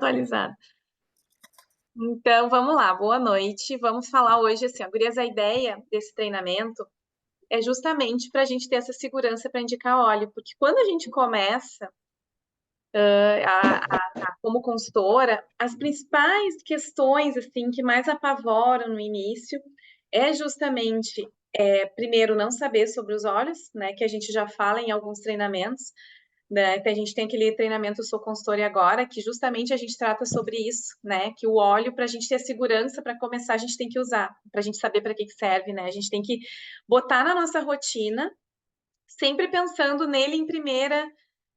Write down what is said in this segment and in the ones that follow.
atualizada. Então, vamos lá, boa noite. Vamos falar hoje, assim, gurias, a ideia desse treinamento é justamente para a gente ter essa segurança para indicar óleo, porque quando a gente começa como consultora, as principais questões, assim, que mais apavoram no início é justamente, primeiro, não saber sobre os óleos, né, que a gente já fala em alguns treinamentos, né, a gente tem aquele treinamento Eu Sou Consultora Agora, que justamente a gente trata sobre isso, né, que o óleo, para a gente ter segurança para começar, a gente tem que usar, para a gente saber para que serve, né, a gente tem que botar na nossa rotina, sempre pensando nele em primeira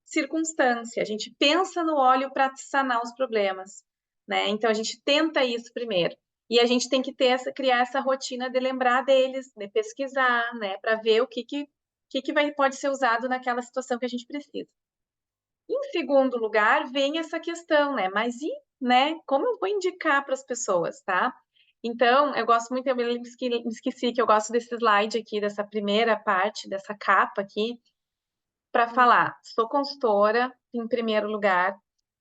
circunstância, a gente pensa no óleo para sanar os problemas, né, então a gente tenta isso primeiro, e a gente tem que criar essa rotina de lembrar deles, de pesquisar, né, para ver o que pode ser usado naquela situação que a gente precisa. Em segundo lugar, vem essa questão, né? Mas e, né? Como eu vou indicar para as pessoas, tá? Então, eu gosto muito, eu me esqueci que eu gosto desse slide aqui, dessa primeira parte, dessa capa aqui, para falar. Sou consultora, em primeiro lugar,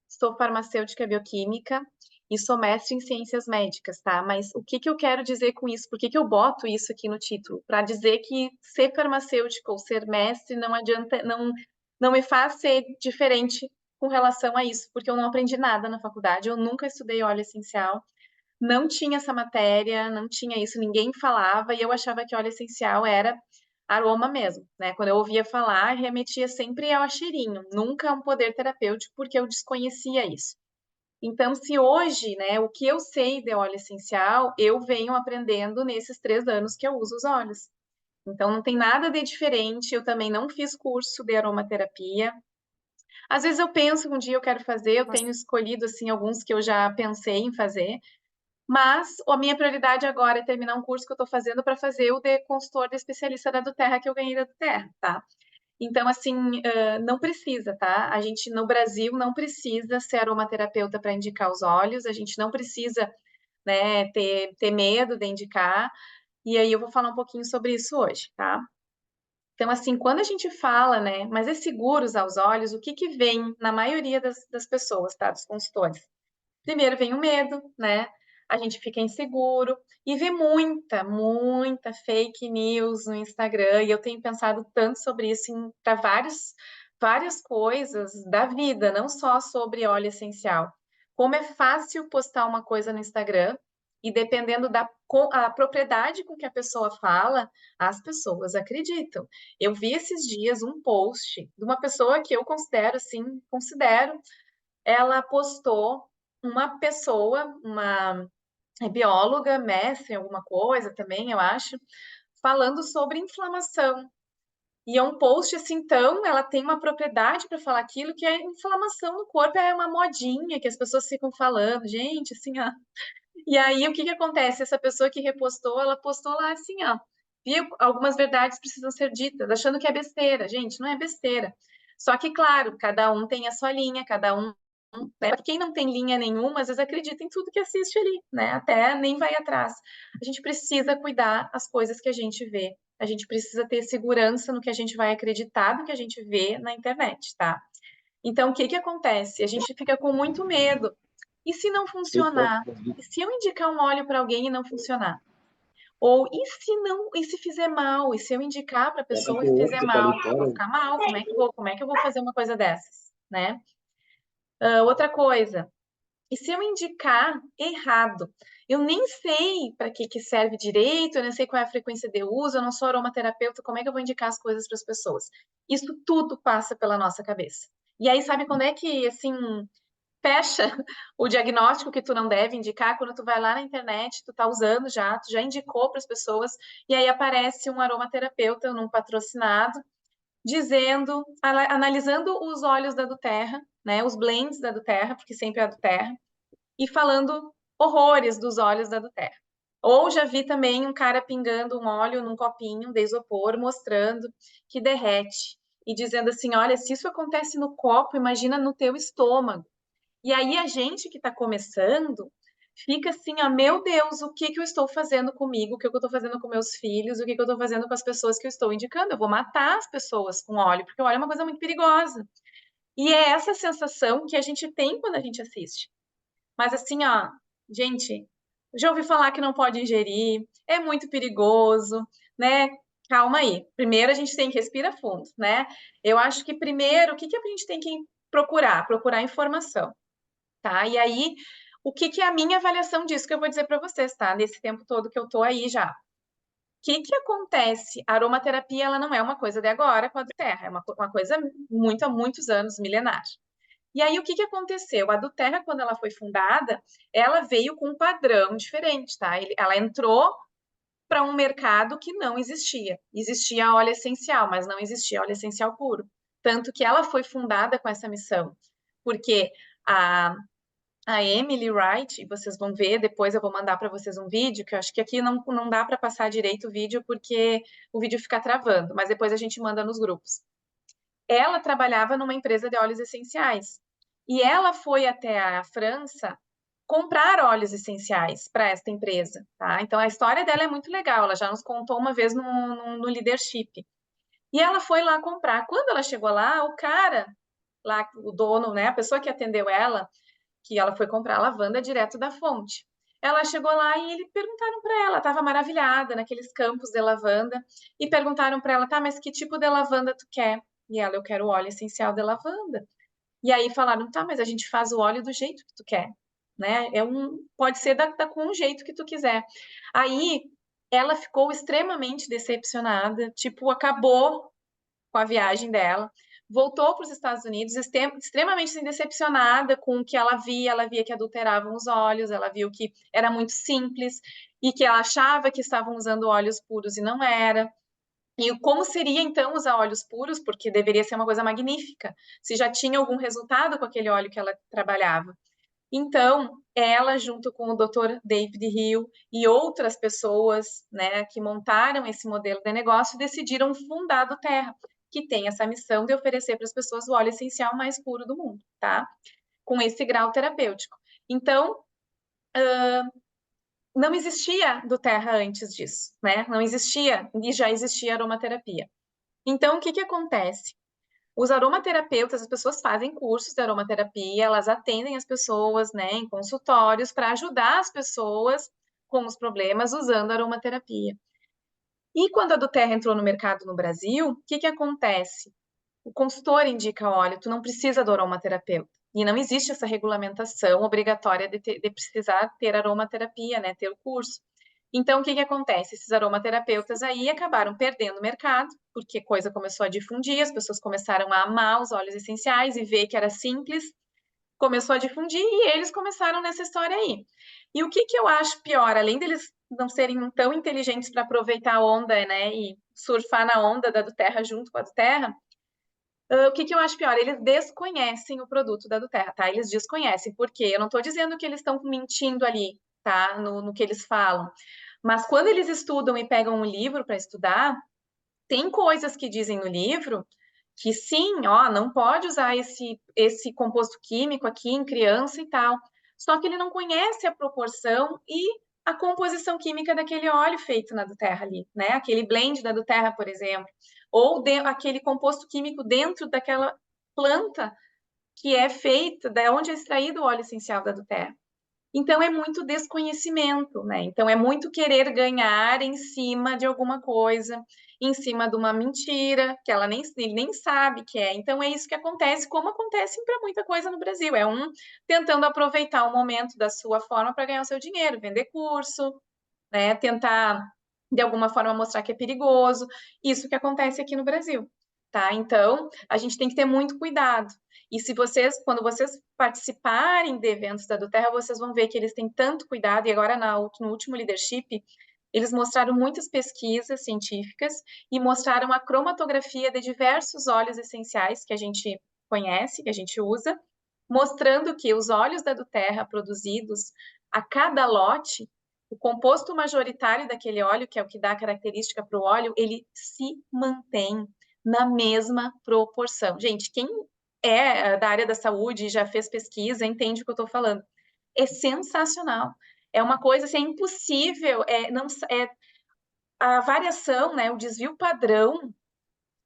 sou farmacêutica bioquímica e sou mestre em ciências médicas, tá? Mas o que eu quero dizer com isso? Por que eu boto isso aqui no título? Para dizer que ser farmacêutico ou ser mestre não adianta, não me faz ser diferente com relação a isso, porque eu não aprendi nada na faculdade, eu nunca estudei óleo essencial, não tinha essa matéria, não tinha isso, ninguém falava, e eu achava que óleo essencial era aroma mesmo, né? Quando eu ouvia falar, remetia sempre ao cheirinho, nunca a um poder terapêutico, porque eu desconhecia isso. Então, se hoje, né, o que eu sei de óleo essencial, eu venho aprendendo nesses 3 anos que eu uso os óleos. Então, não tem nada de diferente, eu também não fiz curso de aromaterapia. Às vezes eu penso, um dia eu quero fazer, eu tenho escolhido, assim, alguns que eu já pensei em fazer, mas a minha prioridade agora é terminar um curso que eu estou fazendo para fazer o de consultor de especialista da Terra que eu ganhei da Terra, tá? Então, assim, não precisa, tá? A gente, no Brasil, não precisa ser aromaterapeuta para indicar os óleos, a gente não precisa, né, ter medo de indicar, e aí eu vou falar um pouquinho sobre isso hoje, tá? Então, assim, quando a gente fala, né, mas é seguro usar os óleos, o que vem na maioria das pessoas, tá? Dos consultores? Primeiro vem o medo, né? A gente fica inseguro e vê muita fake news no Instagram. E eu tenho pensado tanto sobre isso para várias coisas da vida, não só sobre óleo essencial. Como é fácil postar uma coisa no Instagram e dependendo a propriedade com que a pessoa fala, as pessoas acreditam. Eu vi esses dias um post de uma pessoa que eu considero assim, ela postou uma pessoa, uma bióloga, mestre em alguma coisa também, eu acho, falando sobre inflamação. E é um post assim, então, ela tem uma propriedade para falar aquilo que é inflamação no corpo, é uma modinha que as pessoas ficam falando, gente, assim, ó. E aí, o que acontece? Essa pessoa que repostou, ela postou lá assim, ó, viu? Algumas verdades precisam ser ditas, achando que é besteira. Gente, não é besteira. Só que, claro, cada um tem a sua linha, cada um, né? Quem não tem linha nenhuma, às vezes acredita em tudo que assiste ali, né? Até nem vai atrás. A gente precisa cuidar as coisas que a gente vê. A gente precisa ter segurança no que a gente vai acreditar do que a gente vê na internet, tá? Então, o que acontece? A gente fica com muito medo. E se não funcionar? E se eu indicar um óleo para alguém e não funcionar? Ou e se fizer mal? E se eu indicar para a pessoa e fizer mal? Eu vou ficar mal? Como é que eu vou fazer uma coisa dessas, né? Outra coisa, e se eu indicar errado? Eu nem sei para que serve direito, eu nem sei qual é a frequência de uso, eu não sou aromaterapeuta, como é que eu vou indicar as coisas para as pessoas? Isso tudo passa pela nossa cabeça. E aí, sabe quando é que, assim, fecha o diagnóstico que tu não deve indicar? Quando tu vai lá na internet, tu tá usando já, tu já indicou para as pessoas, e aí aparece um aromaterapeuta num patrocinado, dizendo, analisando os óleos da Doterra, né, os blends da Doterra, porque sempre é a Doterra, e falando horrores dos óleos da Doterra. Ou já vi também um cara pingando um óleo num copinho de isopor, mostrando que derrete. E dizendo assim, olha, se isso acontece no copo, imagina no teu estômago. E aí a gente que está começando fica assim, ó, meu Deus, o que eu estou fazendo comigo, o que eu estou fazendo com meus filhos, o que eu estou fazendo com as pessoas que eu estou indicando. Eu vou matar as pessoas com óleo, porque o óleo é uma coisa muito perigosa. E é essa sensação que a gente tem quando a gente assiste. Mas assim, ó, gente, já ouvi falar que não pode ingerir, é muito perigoso, né? Calma aí. Primeiro a gente tem que respirar fundo, né? Eu acho que primeiro, o que que a gente tem que procurar? Procurar informação, tá? E aí, o que que é a minha avaliação disso que eu vou dizer para vocês, tá? Nesse tempo todo que eu tô aí já. O que que acontece? A aromaterapia, ela não é uma coisa de agora com a do terra, é uma coisa muito há muitos anos, milenar. E aí, o que que aconteceu? A do Terra, quando ela foi fundada, ela veio com um padrão diferente, tá? Ela entrou para um mercado que não existia. Existia óleo essencial, mas não existia óleo essencial puro. Tanto que ela foi fundada com essa missão, porque a, a Emily Wright, e vocês vão ver, depois eu vou mandar para vocês um vídeo, que eu acho que aqui não dá para passar direito o vídeo, porque o vídeo fica travando, mas depois a gente manda nos grupos. Ela trabalhava numa empresa de óleos essenciais. E ela foi até a França comprar óleos essenciais para esta empresa, tá? Então a história dela é muito legal, ela já nos contou uma vez no Leadership. E ela foi lá comprar. Quando ela chegou lá, o cara, lá, o dono, né, a pessoa que atendeu ela, que ela foi comprar a lavanda direto da fonte. Ela chegou lá e eles perguntaram para ela, estava maravilhada naqueles campos de lavanda, e perguntaram para ela, tá, mas que tipo de lavanda tu quer? E ela, eu quero óleo essencial de lavanda. E aí falaram, tá, mas a gente faz o óleo do jeito que tu quer, né? Pode ser com o jeito que tu quiser. Aí ela ficou extremamente decepcionada, tipo, acabou com a viagem dela, voltou para os Estados Unidos extremamente assim, decepcionada com o que ela via que adulteravam os óleos, ela viu que era muito simples e que ela achava que estavam usando óleos puros e não era. E como seria então usar óleos puros, porque deveria ser uma coisa magnífica, se já tinha algum resultado com aquele óleo que ela trabalhava. Então, ela, junto com o Dr. David Hill e outras pessoas, né, que montaram esse modelo de negócio, decidiram fundar a do Terra, que tem essa missão de oferecer para as pessoas o óleo essencial mais puro do mundo, tá? Com esse grau terapêutico. Então, não existia do Terra antes disso, né? Não existia, e já existia aromaterapia. Então, o que que acontece? Os aromaterapeutas, as pessoas fazem cursos de aromaterapia, elas atendem as pessoas, né, em consultórios para ajudar as pessoas com os problemas usando aromaterapia. E quando a do Terra entrou no mercado no Brasil, o que que acontece? O consultor indica, olha, tu não precisa do aromaterapeuta. E não existe essa regulamentação obrigatória de precisar ter aromaterapia, né, ter o curso. Então, o que que acontece? Esses aromaterapeutas aí acabaram perdendo o mercado, porque a coisa começou a difundir, as pessoas começaram a amar os óleos essenciais e ver que era simples, começou a difundir e eles começaram nessa história aí. E o que que eu acho pior, além deles não serem tão inteligentes para aproveitar a onda, né, e surfar na onda da do Terra junto com a do Terra, o que que eu acho pior? Eles desconhecem o produto da do Terra, tá? Eles desconhecem, porque eu não estou dizendo que eles estão mentindo ali, tá? No que eles falam. Mas quando eles estudam e pegam um livro para estudar, tem coisas que dizem no livro que sim, ó, não pode usar esse composto químico aqui em criança e tal. Só que ele não conhece a proporção e a composição química daquele óleo feito na do Terra ali, né? Aquele blend da do Terra, por exemplo, ou aquele composto químico dentro daquela planta que é feita, da onde é extraído o óleo essencial da do Terra. Então é muito desconhecimento, né? Então é muito querer ganhar em cima de alguma coisa, em cima de uma mentira que ele nem sabe que é. Então é isso que acontece, como acontece para muita coisa no Brasil. É um tentando aproveitar o momento da sua forma para ganhar o seu dinheiro, vender curso, né? Tentar de alguma forma mostrar que é perigoso. Isso que acontece aqui no Brasil, tá? Então, a gente tem que ter muito cuidado. E se vocês, quando vocês participarem de eventos da do Terra, vocês vão ver que eles têm tanto cuidado, e agora no último leadership, eles mostraram muitas pesquisas científicas e mostraram a cromatografia de diversos óleos essenciais que a gente conhece, que a gente usa, mostrando que os óleos da do Terra produzidos a cada lote, o composto majoritário daquele óleo, que é o que dá característica para o óleo, ele se mantém na mesma proporção. Gente, quem é da área da saúde e já fez pesquisa entende o que eu estou falando. É sensacional. É uma coisa assim, é impossível, não, a variação, né, o desvio padrão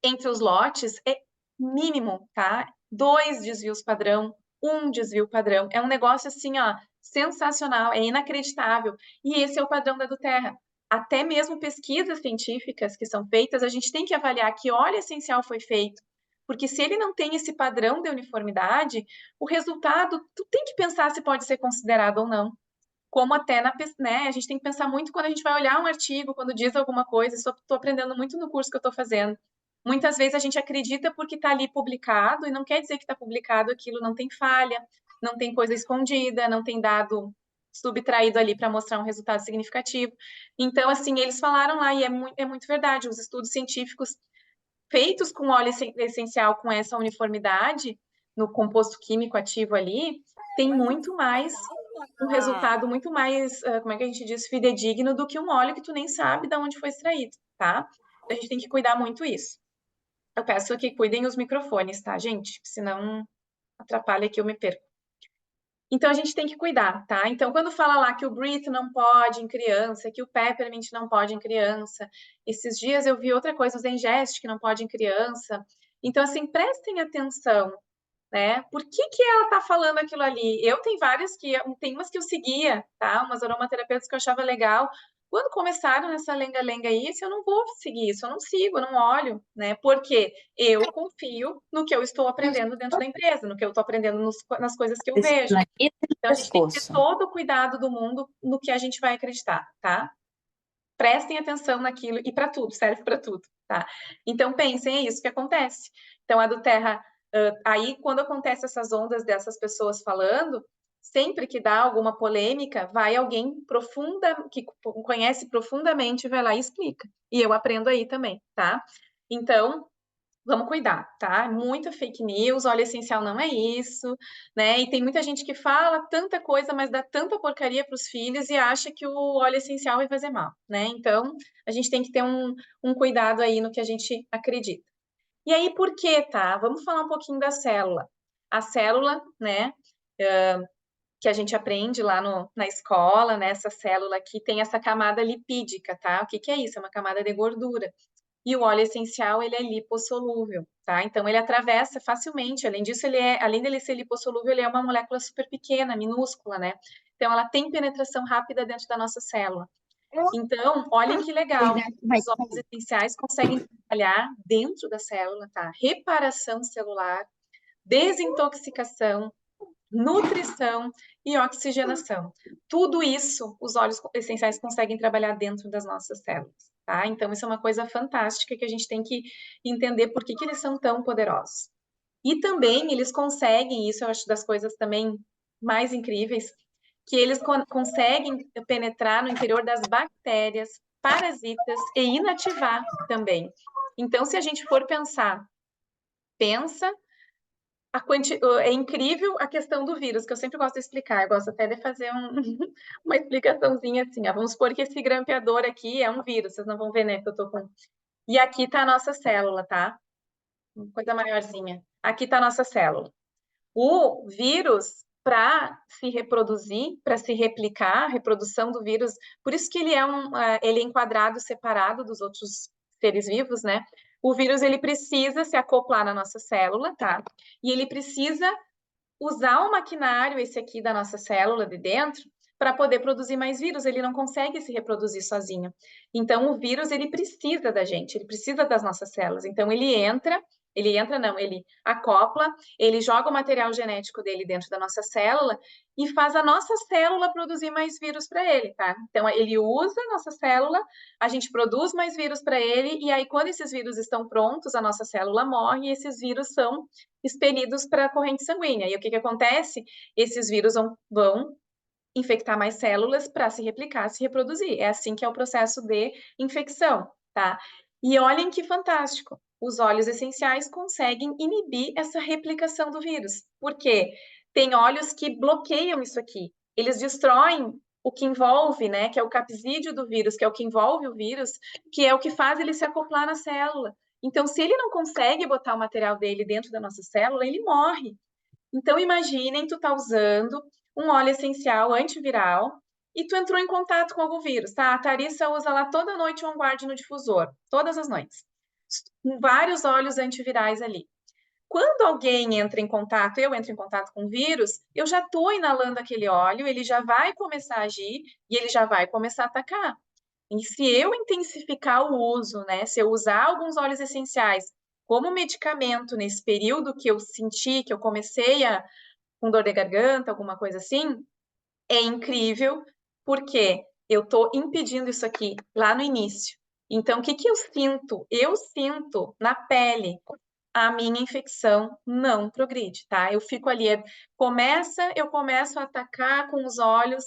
entre os lotes é mínimo, tá? 2 desvios padrão, um desvio padrão. É um negócio assim, ó, sensacional, é inacreditável. E esse é o padrão da Eduterra. Até mesmo pesquisas científicas que são feitas, a gente tem que avaliar que óleo essencial foi feito. Porque se ele não tem esse padrão de uniformidade, o resultado, tu tem que pensar se pode ser considerado ou não. Como até né, a gente tem que pensar muito quando a gente vai olhar um artigo, quando diz alguma coisa, estou aprendendo muito no curso que eu estou fazendo. Muitas vezes a gente acredita porque está ali publicado, e não quer dizer que está publicado aquilo não tem falha, não tem coisa escondida, não tem dado subtraído ali para mostrar um resultado significativo. Então, assim, eles falaram lá, e é muito verdade, os estudos científicos feitos com óleo essencial com essa uniformidade no composto químico ativo ali, tem muito mais um resultado muito mais, como é que a gente diz, fidedigno do que um óleo que tu nem sabe de onde foi extraído, tá? A gente tem que cuidar muito isso. Eu peço que cuidem os microfones, tá, gente? Senão atrapalha que eu me perco. Então, a gente tem que cuidar, tá? Então, quando fala lá que o Breathe não pode em criança, que o Peppermint não pode em criança, esses dias eu vi outra coisa, o Zengest que não pode em criança. Então, assim, prestem atenção, né? Por que que ela tá falando aquilo ali? Eu tenho várias tem umas que eu seguia, tá? Umas aromaterapeutas que eu achava legal. Quando começaram nessa lenga-lenga aí, eu não vou seguir isso, eu não sigo, eu não olho, né? Porque eu confio no que eu estou aprendendo dentro da empresa, no que eu estou aprendendo nas coisas que eu Esse vejo. planeta de Então, a gente tem que ter pescoço. todo o cuidado do mundo no que a gente vai acreditar, tá? Prestem atenção naquilo e para tudo, serve para tudo, tá? Então, pensem, é isso que acontece. Então, a do Terra, aí, quando acontece essas ondas dessas pessoas falando, sempre que dá alguma polêmica, vai alguém que conhece profundamente, vai lá e explica. E eu aprendo aí também, tá? Então, vamos cuidar, tá? Muita fake news, óleo essencial não é isso, né? E tem muita gente que fala tanta coisa, mas dá tanta porcaria para os filhos e acha que o óleo essencial vai fazer mal, né? Então, a gente tem que ter um cuidado aí no que a gente acredita. E aí, por quê, tá? Vamos falar um pouquinho da célula. A célula, né, que a gente aprende lá na escola, né? Essa célula aqui tem essa camada lipídica, tá? O que que é isso? É uma camada de gordura. E o óleo essencial, ele é lipossolúvel, tá? Então, ele atravessa facilmente. Além disso, além dele ser lipossolúvel, ele é uma molécula super pequena, minúscula, né? Então, ela tem penetração rápida dentro da nossa célula. Então, olhem que legal. Os óleos essenciais conseguem trabalhar dentro da célula, tá? Reparação celular, desintoxicação, nutrição e oxigenação. Tudo isso os óleos essenciais conseguem trabalhar dentro das nossas células, tá? Então, isso é uma coisa fantástica que a gente tem que entender por que eles são tão poderosos. E também eles conseguem, isso eu acho das coisas também mais incríveis, que eles conseguem penetrar no interior das bactérias, parasitas e inativar também. Então, se a gente for pensa é incrível a questão do vírus, que eu sempre gosto de explicar. Eu gosto até de fazer uma explicaçãozinha assim. Vamos supor que esse grampeador aqui é um vírus. Vocês não vão ver, né, que eu tô com... E aqui tá a nossa célula, tá? Uma coisa maiorzinha. Aqui tá a nossa célula. O vírus, para se reproduzir, para se replicar, a reprodução do vírus, por isso que ele é enquadrado separado dos outros seres vivos, né? O vírus, ele precisa se acoplar na nossa célula, tá? E ele precisa usar o maquinário, esse aqui da nossa célula de dentro, para poder produzir mais vírus. Ele não consegue se reproduzir sozinho. Então, o vírus, ele precisa da gente, ele precisa das nossas células. Então, ele acopla, ele joga o material genético dele dentro da nossa célula e faz a nossa célula produzir mais vírus para ele, tá? Então, ele usa a nossa célula, a gente produz mais vírus para ele, e aí, quando esses vírus estão prontos, a nossa célula morre e esses vírus são expelidos para a corrente sanguínea. E o que que acontece? Esses vírus vão infectar mais células para se replicar, se reproduzir. É assim que é o processo de infecção, tá? E olhem que fantástico. Os óleos essenciais conseguem inibir essa replicação do vírus. Por quê? Tem óleos que bloqueiam isso aqui. Eles destroem o que envolve, né, que é o capsídeo do vírus, que é o que envolve o vírus, que é o que faz ele se acoplar na célula. Então, se ele não consegue botar o material dele dentro da nossa célula, ele morre. Então, imaginem, tu tá usando um óleo essencial antiviral e tu entrou em contato com algum vírus, tá? A Tharissa usa lá toda noite o OnGuard no difusor, todas as noites. Com vários óleos antivirais ali. Quando alguém entra em contato, eu entro em contato com o vírus, eu já estou inalando aquele óleo, ele já vai começar a agir e ele já vai começar a atacar. E se eu intensificar o uso, né, se eu usar alguns óleos essenciais como medicamento nesse período que eu senti, que eu comecei com dor de garganta, alguma coisa assim, é incrível, porque eu estou impedindo isso aqui lá no início. Então, o que que eu sinto? Eu sinto na pele a minha infecção não progride, tá? Eu fico ali, eu começo a atacar com os olhos,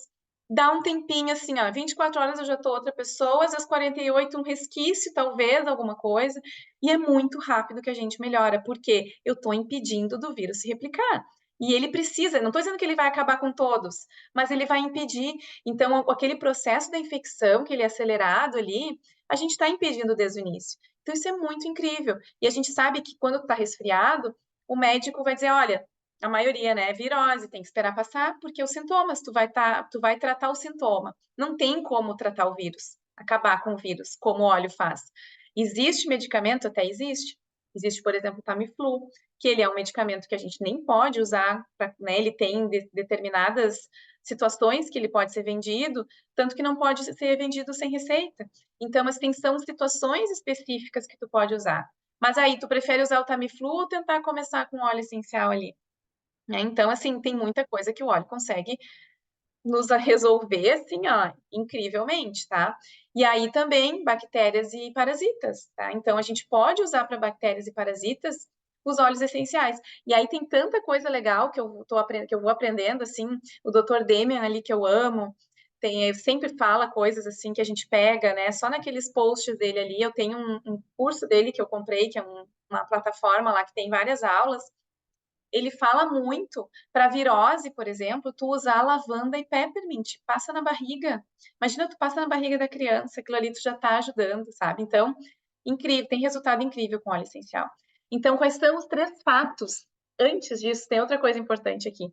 dá um tempinho assim, ó, 24 horas eu já tô outra pessoa, às 48 um resquício, talvez, alguma coisa, e é muito rápido que a gente melhora, porque eu tô impedindo do vírus se replicar. E ele precisa, não estou dizendo que ele vai acabar com todos, mas ele vai impedir. Então, aquele processo da infecção, que ele é acelerado ali, a gente está impedindo desde o início. Então, isso é muito incrível. E a gente sabe que quando está resfriado, o médico vai dizer, olha, a maioria, né, é virose, tem que esperar passar, porque os sintomas, tu vai tratar o sintoma. Não tem como tratar o vírus, acabar com o vírus, como o óleo faz. Existe medicamento? Até existe. Existe, por exemplo, o Tamiflu, que ele é um medicamento que a gente nem pode usar, né, ele tem determinadas situações que ele pode ser vendido, tanto que não pode ser vendido sem receita. Então, assim, são situações específicas que tu pode usar. Mas aí, tu prefere usar o Tamiflu ou tentar começar com óleo essencial ali? Né? Então, assim, tem muita coisa que o óleo consegue nos resolver, assim, ó, incrivelmente, tá? E aí também bactérias e parasitas, tá? Então, a gente pode usar para bactérias e parasitas os óleos essenciais. E aí tem tanta coisa legal que eu vou aprendendo, assim, o Dr. Demian ali, que eu amo, sempre fala coisas assim que a gente pega, né? Só naqueles posts dele ali, eu tenho um curso dele que eu comprei, que é uma plataforma lá que tem várias aulas. Ele fala muito para virose, por exemplo, tu usar lavanda e peppermint, passa na barriga. Imagina tu passa na barriga da criança, aquilo ali tu já tá ajudando, sabe? Então, incrível, tem resultado incrível com óleo essencial. Então, quais são os 3 fatos? Antes disso, tem outra coisa importante aqui.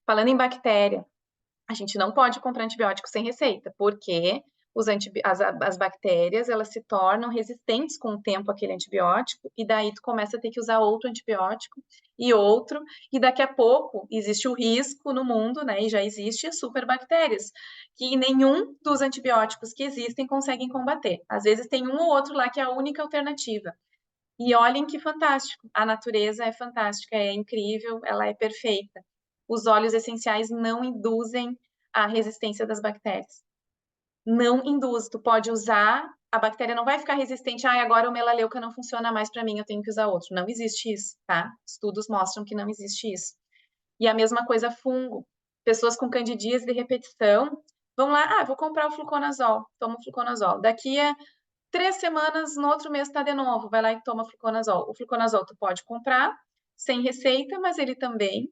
Falando em bactéria, a gente não pode comprar antibiótico sem receita, porque as bactérias elas se tornam resistentes com o tempo àquele antibiótico, e daí tu começa a ter que usar outro antibiótico e outro, e daqui a pouco existe o risco no mundo, né? E já existe as superbactérias, que nenhum dos antibióticos que existem conseguem combater. Às vezes tem um ou outro lá que é a única alternativa. E olhem que fantástico, a natureza é fantástica, é incrível, ela é perfeita. Os óleos essenciais não induzem a resistência das bactérias. Não induz, tu pode usar, a bactéria não vai ficar resistente, agora o melaleuca não funciona mais para mim, eu tenho que usar outro. Não existe isso, tá? Estudos mostram que não existe isso. E a mesma coisa fungo. Pessoas com candidíase de repetição vão lá, vou comprar o fluconazol, toma o fluconazol. Daqui a 3 semanas, no outro mês está de novo, vai lá e toma fluconazol. O fluconazol tu pode comprar sem receita, mas ele também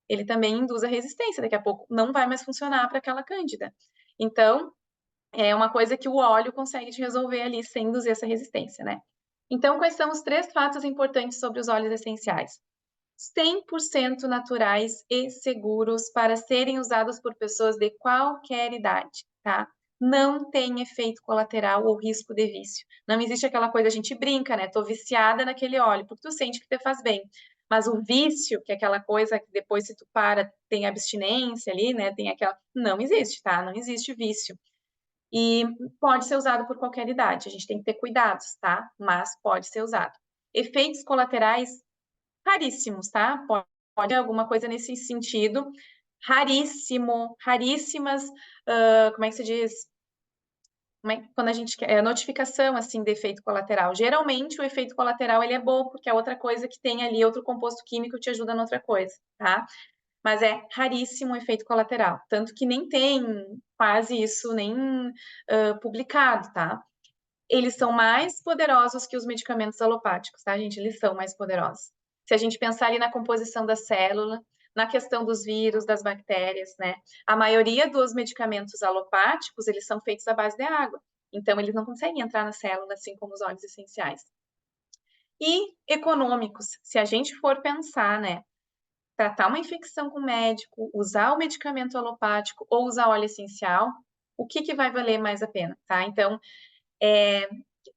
induz a resistência. Daqui a pouco não vai mais funcionar para aquela cândida. Então, é uma coisa que o óleo consegue te resolver ali sem induzir essa resistência, né? Então, quais são os 3 fatos importantes sobre os óleos essenciais? 100% naturais e seguros para serem usados por pessoas de qualquer idade, tá? Não tem efeito colateral ou risco de vício. Não existe aquela coisa, a gente brinca, né? Tô viciada naquele óleo, porque tu sente que te faz bem. Mas o vício, que é aquela coisa que depois se tu para, tem abstinência ali, né? Tem aquela... Não existe, tá? Não existe vício. E pode ser usado por qualquer idade. A gente tem que ter cuidados, tá? Mas pode ser usado. Efeitos colaterais raríssimos, tá? Pode ter alguma coisa nesse sentido. Raríssimo, raríssimas, como é que se diz? Quando a gente quer, notificação, assim, de efeito colateral. Geralmente, o efeito colateral, ele é bom, porque é outra coisa que tem ali, outro composto químico te ajuda noutra coisa, tá? Mas é raríssimo o efeito colateral. Tanto que nem tem quase isso, nem publicado, tá? Eles são mais poderosos que os medicamentos alopáticos, tá, gente? Eles são mais poderosos. Se a gente pensar ali na composição da célula, na questão dos vírus, das bactérias, né? A maioria dos medicamentos alopáticos, eles são feitos à base de água. Então, eles não conseguem entrar na célula, assim como os óleos essenciais. E econômicos, se a gente for pensar, né? Tratar uma infecção com o médico, usar o medicamento alopático ou usar óleo essencial, o que vai valer mais a pena, tá? Então,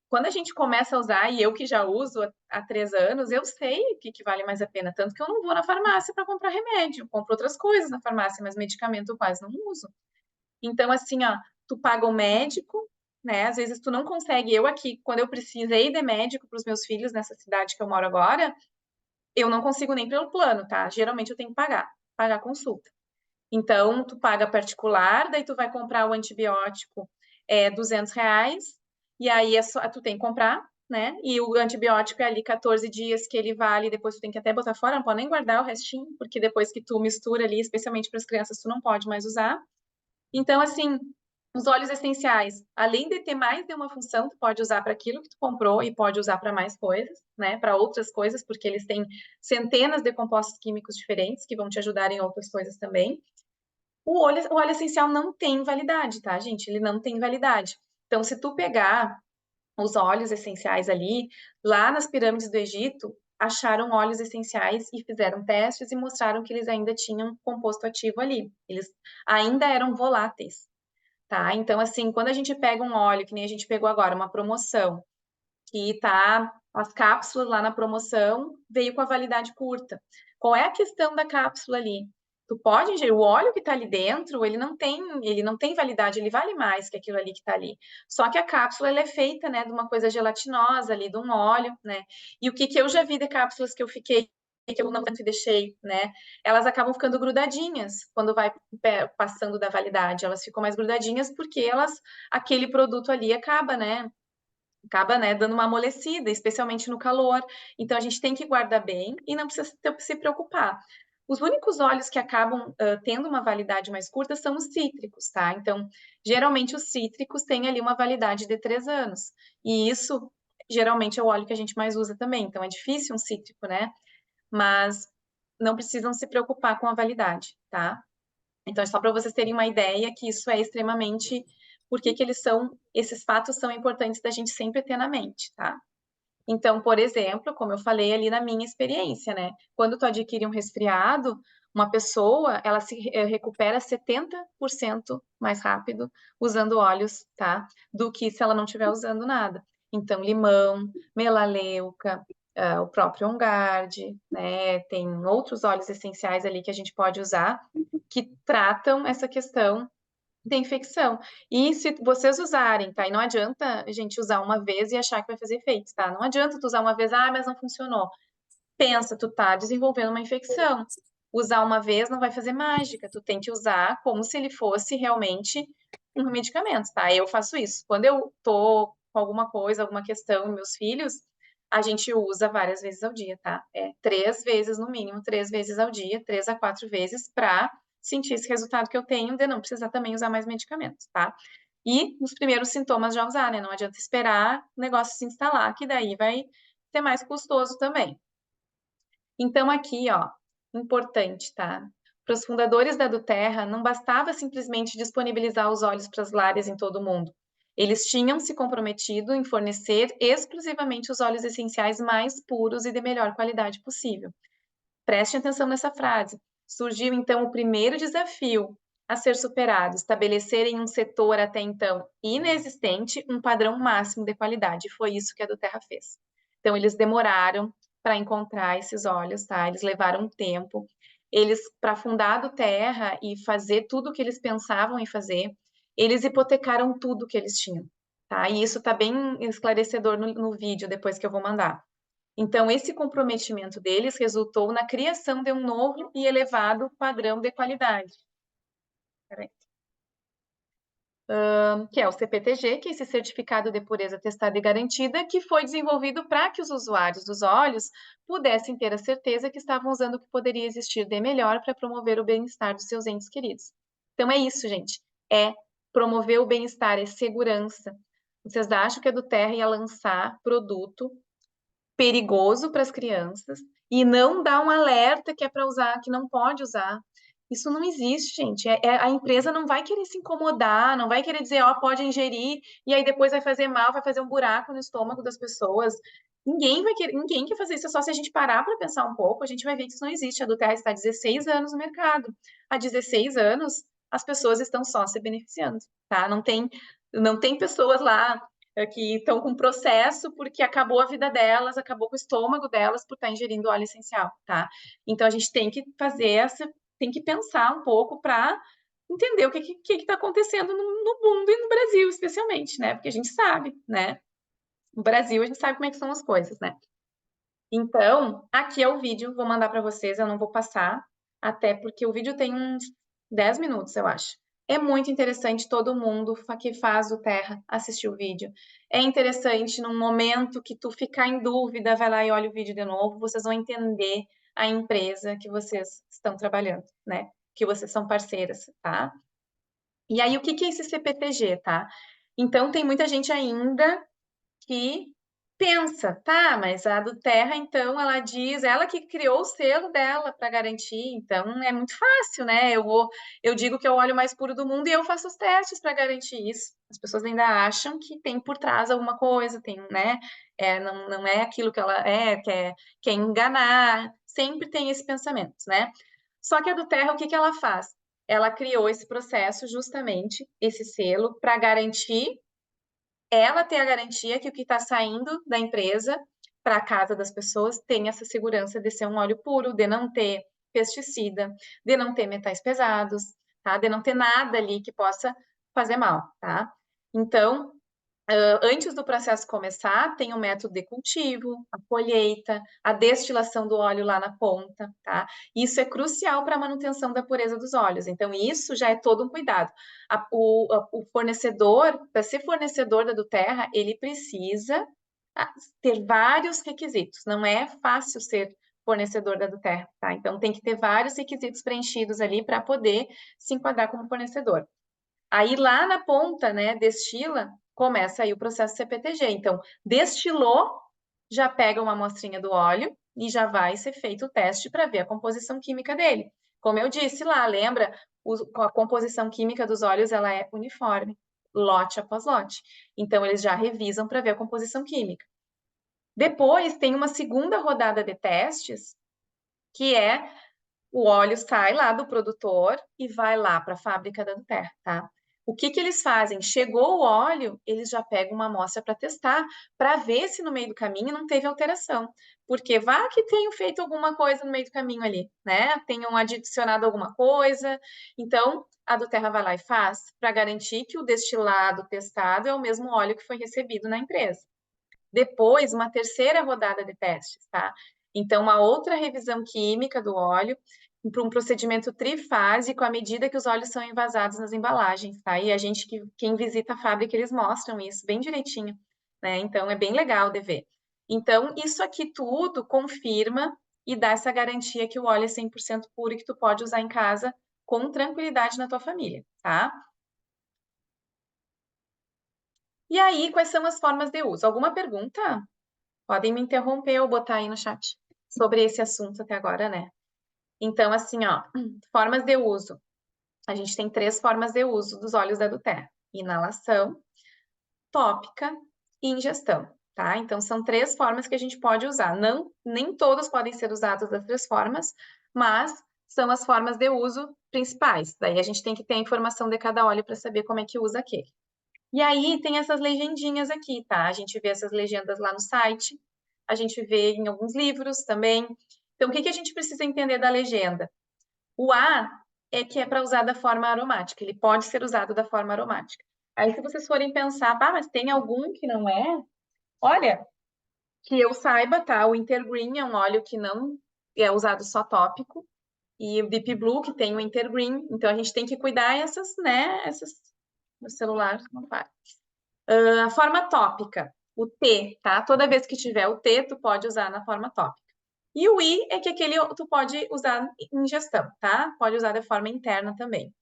quando a gente começa a usar, e eu que já uso há 3 anos, eu sei o que vale mais a pena. Tanto que eu não vou na farmácia para comprar remédio. Eu compro outras coisas na farmácia, mas medicamento eu quase não uso. Então, assim, ó, tu paga o médico, né? Às vezes tu não consegue. Eu aqui, quando eu precisei de médico para os meus filhos nessa cidade que eu moro agora, eu não consigo nem pelo plano, tá? Geralmente eu tenho que pagar a consulta. Então, tu paga particular, daí tu vai comprar o antibiótico, R$ 200, e aí tu tem que comprar, né? E o antibiótico é ali 14 dias que ele vale, depois tu tem que até botar fora, não pode nem guardar o restinho, porque depois que tu mistura ali, especialmente para as crianças, tu não pode mais usar. Então, assim, os óleos essenciais, além de ter mais de uma função, tu pode usar para aquilo que tu comprou e pode usar para mais coisas, né? Para outras coisas, porque eles têm centenas de compostos químicos diferentes que vão te ajudar em outras coisas também. O óleo essencial não tem validade, tá, gente? Ele não tem validade. Então, se tu pegar os óleos essenciais ali, lá nas pirâmides do Egito, acharam óleos essenciais e fizeram testes e mostraram que eles ainda tinham composto ativo ali. Eles ainda eram voláteis, tá? Então, assim, quando a gente pega um óleo, que nem a gente pegou agora, uma promoção, que tá as cápsulas lá na promoção, veio com a validade curta. Qual é a questão da cápsula ali? Tu pode ingerir o óleo que está ali dentro, ele não tem validade, ele vale mais que aquilo ali que está ali. Só que a cápsula ela é feita, né, de uma coisa gelatinosa ali, de um óleo, né? E o que eu já vi de cápsulas que eu fiquei que eu não tanto deixei, né? Elas acabam ficando grudadinhas quando vai passando da validade. Elas ficam mais grudadinhas porque aquele produto ali acaba, né, dando uma amolecida, especialmente no calor. Então, a gente tem que guardar bem e não precisa se preocupar. Os únicos óleos que acabam tendo uma validade mais curta são os cítricos, tá? Então, geralmente os cítricos têm ali uma validade de 3 anos. E isso, geralmente, é o óleo que a gente mais usa também. Então, é difícil um cítrico, né? Mas não precisam se preocupar com a validade, tá? Então, é só para vocês terem uma ideia que isso é extremamente. Por que esses fatos são importantes da gente sempre ter na mente, tá? Então, por exemplo, como eu falei ali na minha experiência, né? Quando tu adquire um resfriado, uma pessoa, ela se recupera 70% mais rápido usando óleos, tá? Do que se ela não estiver usando nada. Então, limão, melaleuca, o próprio On Guard, né? Tem outros óleos essenciais ali que a gente pode usar que tratam essa questão de infecção. E se vocês usarem, tá? E não adianta a gente usar uma vez e achar que vai fazer efeito, tá? Não adianta tu usar uma vez, mas não funcionou. Pensa, tu tá desenvolvendo uma infecção. Usar uma vez não vai fazer mágica, tu tem que usar como se ele fosse realmente um medicamento, tá? Eu faço isso. Quando eu tô com alguma coisa, alguma questão em meus filhos, a gente usa várias vezes ao dia, tá? 3 vezes no mínimo, 3 vezes ao dia, 3 a 4 vezes para sentir esse resultado que eu tenho de não precisar também usar mais medicamentos, tá? E nos primeiros sintomas já usar, né? Não adianta esperar o negócio se instalar, que daí vai ser mais custoso também. Então, aqui, ó, importante, tá? Para os fundadores da Duterra, não bastava simplesmente disponibilizar os óleos para as lares em todo o mundo. Eles tinham se comprometido em fornecer exclusivamente os óleos essenciais mais puros e de melhor qualidade possível. Preste atenção nessa frase. Surgiu então o primeiro desafio a ser superado, estabelecer em um setor até então inexistente um padrão máximo de qualidade. Foi isso que a Duterra fez. Então, eles demoraram para encontrar esses óleos, tá? Eles levaram tempo. Eles, para fundar a Duterra e fazer tudo o que eles pensavam em fazer, eles hipotecaram tudo que eles tinham, tá? E isso está bem esclarecedor no vídeo, depois que eu vou mandar. Então, esse comprometimento deles resultou na criação de um novo e elevado padrão de qualidade. Que é o CPTG, que é esse Certificado de Pureza Testada e Garantida, que foi desenvolvido para que os usuários dos óleos pudessem ter a certeza que estavam usando o que poderia existir de melhor para promover o bem-estar dos seus entes queridos. Então, é isso, gente. É promover o bem-estar, é segurança. Vocês acham que a Duterra ia lançar produto perigoso para as crianças e não dá um alerta que é para usar, que não pode usar? Isso não existe, gente. A empresa não vai querer se incomodar, não vai querer dizer, ó, pode ingerir, e aí depois vai fazer mal, vai fazer um buraco no estômago das pessoas. Ninguém quer fazer isso, é só se a gente parar para pensar um pouco, a gente vai ver que isso não existe. A Duterra está há 16 anos no mercado. Há 16 anos, as pessoas estão só se beneficiando, tá? Não tem pessoas lá que estão com processo porque acabou a vida delas, acabou com o estômago delas por estar ingerindo óleo essencial, tá? Então a gente tem que tem que pensar um pouco para entender o que está acontecendo no mundo e no Brasil, especialmente, né? Porque a gente sabe, né? No Brasil a gente sabe como é que são as coisas, né? Então, aqui é o vídeo, vou mandar para vocês, eu não vou passar, até porque o vídeo tem uns 10 minutos, eu acho. É muito interessante todo mundo que faz o Terra assistir o vídeo. É interessante num momento que tu ficar em dúvida, vai lá e olha o vídeo de novo, vocês vão entender a empresa que vocês estão trabalhando, né? Que vocês são parceiras, tá? E aí, o que é esse CPTG, tá? Então, tem muita gente ainda que pensa, tá, mas a do Terra, então, ela diz, ela que criou o selo dela para garantir, então é muito fácil, né? Eu digo que é o óleo mais puro do mundo e eu faço os testes para garantir isso. As pessoas ainda acham que tem por trás alguma coisa, tem, né? Não é aquilo que ela quer enganar, sempre tem esse pensamento, né? Só que a do Terra, o que ela faz? Ela criou esse processo, justamente, esse selo, para garantir ela ter a garantia que o que está saindo da empresa para a casa das pessoas tem essa segurança de ser um óleo puro, de não ter pesticida, de não ter metais pesados, tá? De não ter nada ali que possa fazer mal, tá? Então, antes do processo começar, tem o método de cultivo, a colheita, a destilação do óleo lá na ponta, tá? Isso é crucial para a manutenção da pureza dos óleos. Então, isso já é todo um cuidado. O fornecedor, para ser fornecedor da Duterra, ele precisa ter vários requisitos. Não é fácil ser fornecedor da Duterra, tá? Então, tem que ter vários requisitos preenchidos ali para poder se enquadrar como fornecedor. Aí lá na ponta, né, destila, começa aí o processo CPTG. Então, destilou, já pega uma amostrinha do óleo e já vai ser feito o teste para ver a composição química dele. Como eu disse lá, lembra? A composição química dos óleos ela é uniforme, lote após lote. Então, eles já revisam para ver a composição química. Depois, tem uma segunda rodada de testes, que é o óleo sai lá do produtor e vai lá para a fábrica da Duterra, tá? O que eles fazem? Chegou o óleo, eles já pegam uma amostra para testar, para ver se no meio do caminho não teve alteração. Porque vá que tenham feito alguma coisa no meio do caminho ali, né? Tenham adicionado alguma coisa. Então, a Duterra vai lá e faz para garantir que o destilado testado é o mesmo óleo que foi recebido na empresa. Depois, uma terceira rodada de testes, tá? Então, uma outra revisão química do óleo para um procedimento trifásico à medida que os óleos são envasados nas embalagens, tá? E a gente, quem visita a fábrica, eles mostram isso bem direitinho, né? Então, é bem legal de ver. Então, isso aqui tudo confirma e dá essa garantia que o óleo é 100% puro e que tu pode usar em casa com tranquilidade na tua família, tá? E aí, quais são as formas de uso? Alguma pergunta? Podem me interromper ou botar aí no chat sobre esse assunto até agora, né? Então, assim, ó, formas de uso. A gente tem 3 formas de uso dos óleos da Duterra: inalação, tópica e ingestão, tá? Então, são 3 formas que a gente pode usar. Não, nem todas podem ser usadas das 3 formas, mas são as formas de uso principais. Daí a gente tem que ter a informação de cada óleo para saber como é que usa aquele. E aí tem essas legendinhas aqui, tá? A gente vê essas legendas lá no site, a gente vê em alguns livros também. Então, o que a gente precisa entender da legenda? O A é que é para usar da forma aromática, ele pode ser usado da forma aromática. Aí, se vocês forem pensar, mas tem algum que não é? Olha, que eu saiba, tá? O Intergreen é um óleo que não é usado só tópico, e o Deep Blue, que tem o Intergreen. Então, a gente tem que cuidar essas, né? Essas. No celular, não para. A forma tópica, o T, tá? Toda vez que tiver o T, tu pode usar na forma tópica. E o I é que aquele tu pode usar em ingestão, tá? Pode usar de forma interna também.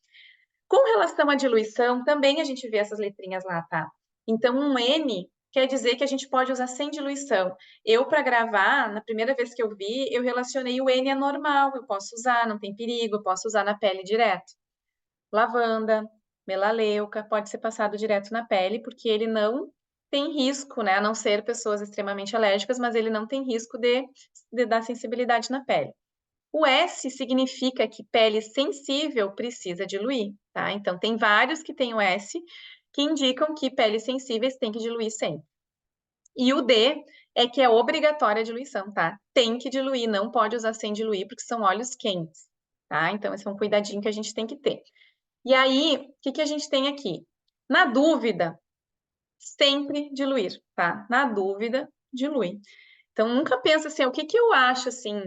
Com relação à diluição, também a gente vê essas letrinhas lá, tá? Então, um N quer dizer que a gente pode usar sem diluição. Eu, para gravar, na primeira vez que eu vi, eu relacionei o N a normal, eu posso usar, não tem perigo, eu posso usar na pele direto. Lavanda, melaleuca, pode ser passado direto na pele, porque ele não tem risco, né? A não ser pessoas extremamente alérgicas, mas ele não tem risco de dar sensibilidade na pele. O S significa que pele sensível precisa diluir, tá? Então, tem vários que têm o S, que indicam que peles sensíveis têm que diluir sempre. E o D é que é obrigatória a diluição, tá? Tem que diluir, não pode usar sem diluir, porque são óleos quentes, tá? Então, esse é um cuidadinho que a gente tem que ter. E aí, o que que a gente tem aqui? Na dúvida, sempre diluir, tá? Na dúvida, dilui. Então, nunca pensa assim, o que que eu acho, assim,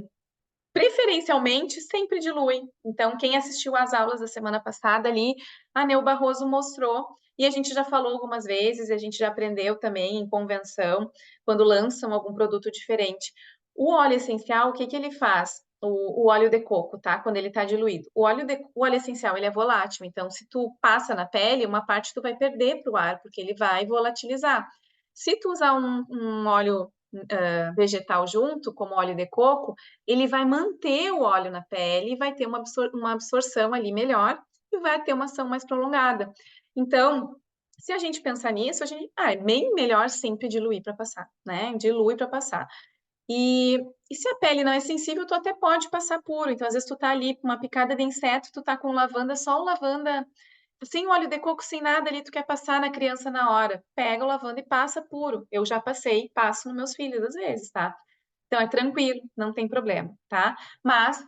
preferencialmente, sempre dilui. Então, quem assistiu às aulas da semana passada ali, a Neu Barroso mostrou, e a gente já falou algumas vezes, a gente já aprendeu também em convenção, quando lançam algum produto diferente. O óleo essencial, o que que ele faz? O óleo de coco, tá? Quando ele tá diluído. O óleo essencial, ele é volátil, então se tu passa na pele, uma parte tu vai perder pro ar, porque ele vai volatilizar. Se tu usar um óleo vegetal junto, como óleo de coco, ele vai manter o óleo na pele e vai ter uma absorção ali melhor e vai ter uma ação mais prolongada. Então, se a gente pensar nisso, é bem melhor sempre diluir para passar, né? Dilui para passar. E se a pele não é sensível, tu até pode passar puro. Então, às vezes, tu tá ali com uma picada de inseto, tu tá com lavanda, só o lavanda, sem óleo de coco, sem nada ali, tu quer passar na criança na hora. Pega o lavanda e passa puro. Eu já passei, passo nos meus filhos às vezes, tá? Então, é tranquilo, não tem problema, tá? Mas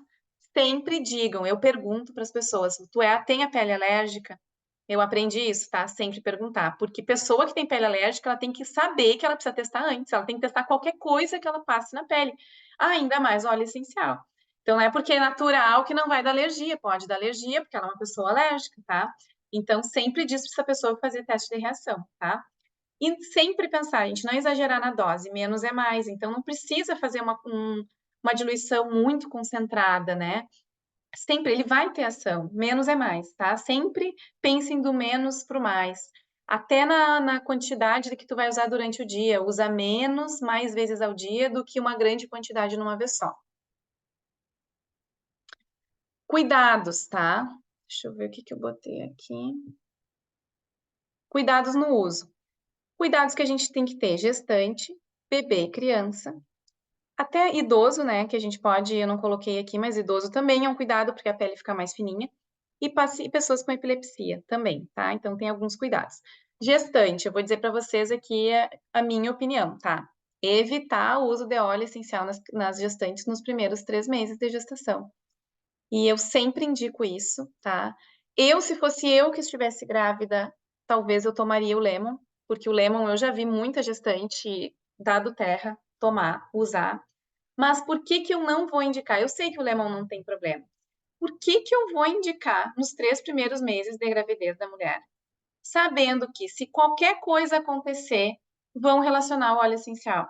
sempre digam, eu pergunto para as pessoas, tem a pele alérgica? Eu aprendi isso, tá? Sempre perguntar, porque pessoa que tem pele alérgica, ela tem que saber que ela precisa testar antes, ela tem que testar qualquer coisa que ela passe na pele, ainda mais óleo essencial. Então, não é porque é natural que não vai dar alergia, pode dar alergia, porque ela é uma pessoa alérgica, tá? Então, sempre diz para essa pessoa fazer teste de reação, tá? E sempre pensar, a gente não exagerar na dose, menos é mais. Então, não precisa fazer uma diluição muito concentrada, né? Sempre ele vai ter ação, menos é mais, tá? Sempre pensem do menos para o mais. Até na quantidade que tu vai usar durante o dia. Usa menos, mais vezes ao dia, do que uma grande quantidade numa vez só. Cuidados, tá? Deixa eu ver o que que eu botei aqui. Cuidados no uso. Cuidados que a gente tem que ter: gestante, bebê e criança. Até idoso, né? Que a gente pode, eu não coloquei aqui, mas idoso também é um cuidado, porque a pele fica mais fininha. E pessoas com epilepsia também, tá? Então tem alguns cuidados. Gestante, eu vou dizer para vocês aqui a minha opinião, tá? Evitar o uso de óleo essencial nas gestantes nos primeiros 3 meses de gestação. E eu sempre indico isso, tá? Se fosse eu que estivesse grávida, talvez eu tomaria o Lemon, porque o Lemon eu já vi muita gestante dado terra tomar, usar. Mas por que que eu não vou indicar? Eu sei que o Lemon não tem problema. Por que que eu vou indicar nos 3 primeiros meses de gravidez da mulher? Sabendo que se qualquer coisa acontecer, vão relacionar o óleo essencial,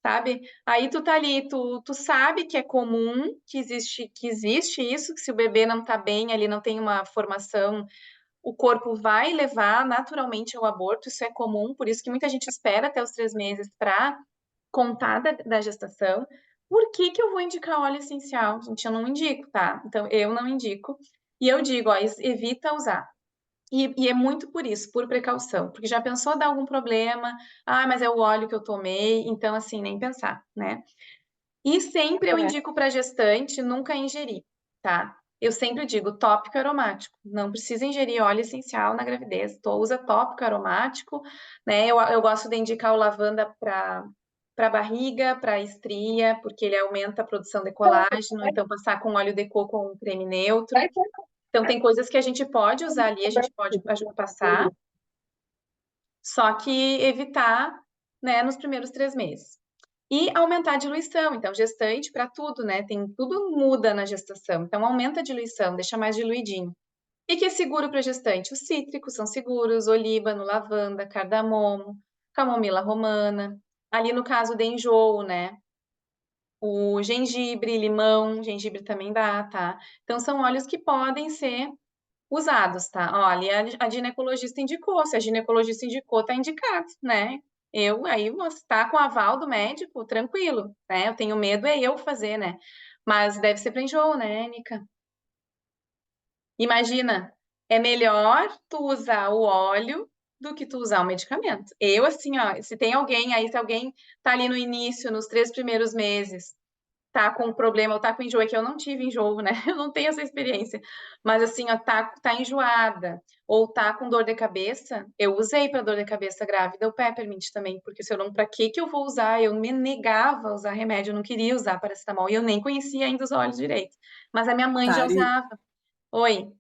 sabe? Aí tu tá ali, tu sabe que é comum, que existe isso, que se o bebê não tá bem, ali não tem uma formação, o corpo vai levar naturalmente ao aborto, isso é comum, por isso que muita gente espera até os 3 meses para contar da gestação. Por que que eu vou indicar óleo essencial? Gente, eu não indico, tá? Então, eu não indico. E eu digo, ó, evita usar. E é muito por isso, por precaução. Porque já pensou dar algum problema? Ah, mas é o óleo que eu tomei. Então, assim, nem pensar, né? E sempre eu indico para gestante nunca ingerir, tá? Eu sempre digo tópico aromático. Não precisa ingerir óleo essencial na gravidez. Usa tópico aromático, né? Eu gosto de indicar o lavanda para barriga, para estria, porque ele aumenta a produção de colágeno. Então, passar com óleo de coco ou um creme neutro. Então, tem coisas que a gente pode usar ali, a gente pode passar, só que evitar, né, nos primeiros 3 meses. E aumentar a diluição. Então, gestante para tudo, né? Tudo muda na gestação. Então, aumenta a diluição, deixa mais diluidinho. E que é seguro para gestante? Os cítricos são seguros, olíbano, lavanda, cardamomo, camomila romana. Ali no caso de enjoo, né? O gengibre, limão, gengibre também dá, tá? Então, são óleos que podem ser usados, tá? Olha, a ginecologista indicou, se a ginecologista indicou, tá indicado, né? Aí você tá com o aval do médico, tranquilo, né? Eu tenho medo eu fazer, né? Mas deve ser para enjoo, né, Nica? Imagina, é melhor tu usar o óleo do que tu usar o medicamento. Assim, ó, se tem alguém aí, se alguém tá ali no início, nos 3 primeiros meses, tá com problema, ou tá com enjoo, é que eu não tive enjoo, né? Eu não tenho essa experiência. Mas assim, ó, tá enjoada, ou tá com dor de cabeça, eu usei para dor de cabeça grávida o Peppermint também, porque se eu não, para que eu vou usar? Eu me negava a usar remédio, eu não queria usar paracetamol, e eu nem conhecia ainda os óleos direito. Mas a minha mãe já Tari, usava. Oi.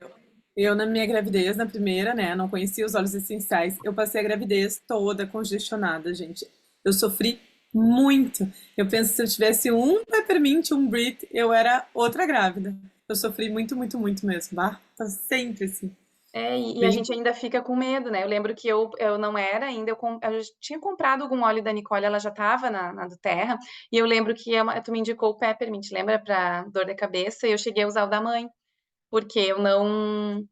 eu na minha gravidez, na primeira, né, não conhecia os óleos essenciais. Eu passei a gravidez toda congestionada, gente. Eu sofri muito. Eu penso que se eu tivesse um peppermint, um Brit, eu era outra grávida. Eu sofri muito, muito, muito mesmo. Bah, tá sempre assim. E a Bem, gente ainda fica com medo, né? Eu lembro que eu não era ainda, eu já tinha comprado algum óleo da Nicole, ela já estava na do Terra, e eu lembro que tu me indicou o Peppermint, lembra? Para dor de cabeça, e eu cheguei a usar o da mãe, porque eu não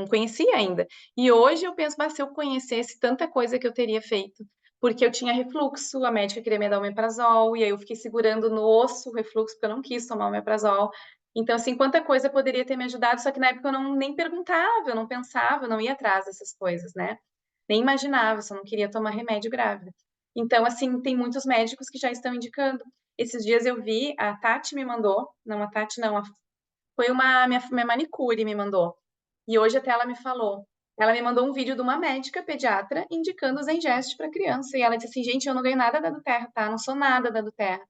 conhecia ainda. E hoje eu penso, mas se eu conhecesse tanta coisa que eu teria feito, porque eu tinha refluxo, a médica queria me dar omeprazol, e aí eu fiquei segurando no osso o refluxo, porque eu não quis tomar omeprazol. Então, assim, quanta coisa poderia ter me ajudado, só que na época eu não nem perguntava, eu não pensava, eu não ia atrás dessas coisas, né? Nem imaginava, só não queria tomar remédio grávida. Então, assim, tem muitos médicos que já estão indicando. Esses dias eu vi, a Tati me mandou, não, a Tati não, foi minha manicure me mandou. E hoje até ela me falou. Ela me mandou um vídeo de uma médica pediatra indicando os Zengest para criança. E ela disse assim, gente, eu não ganho nada da Terra, tá? Não sou nada da Terra.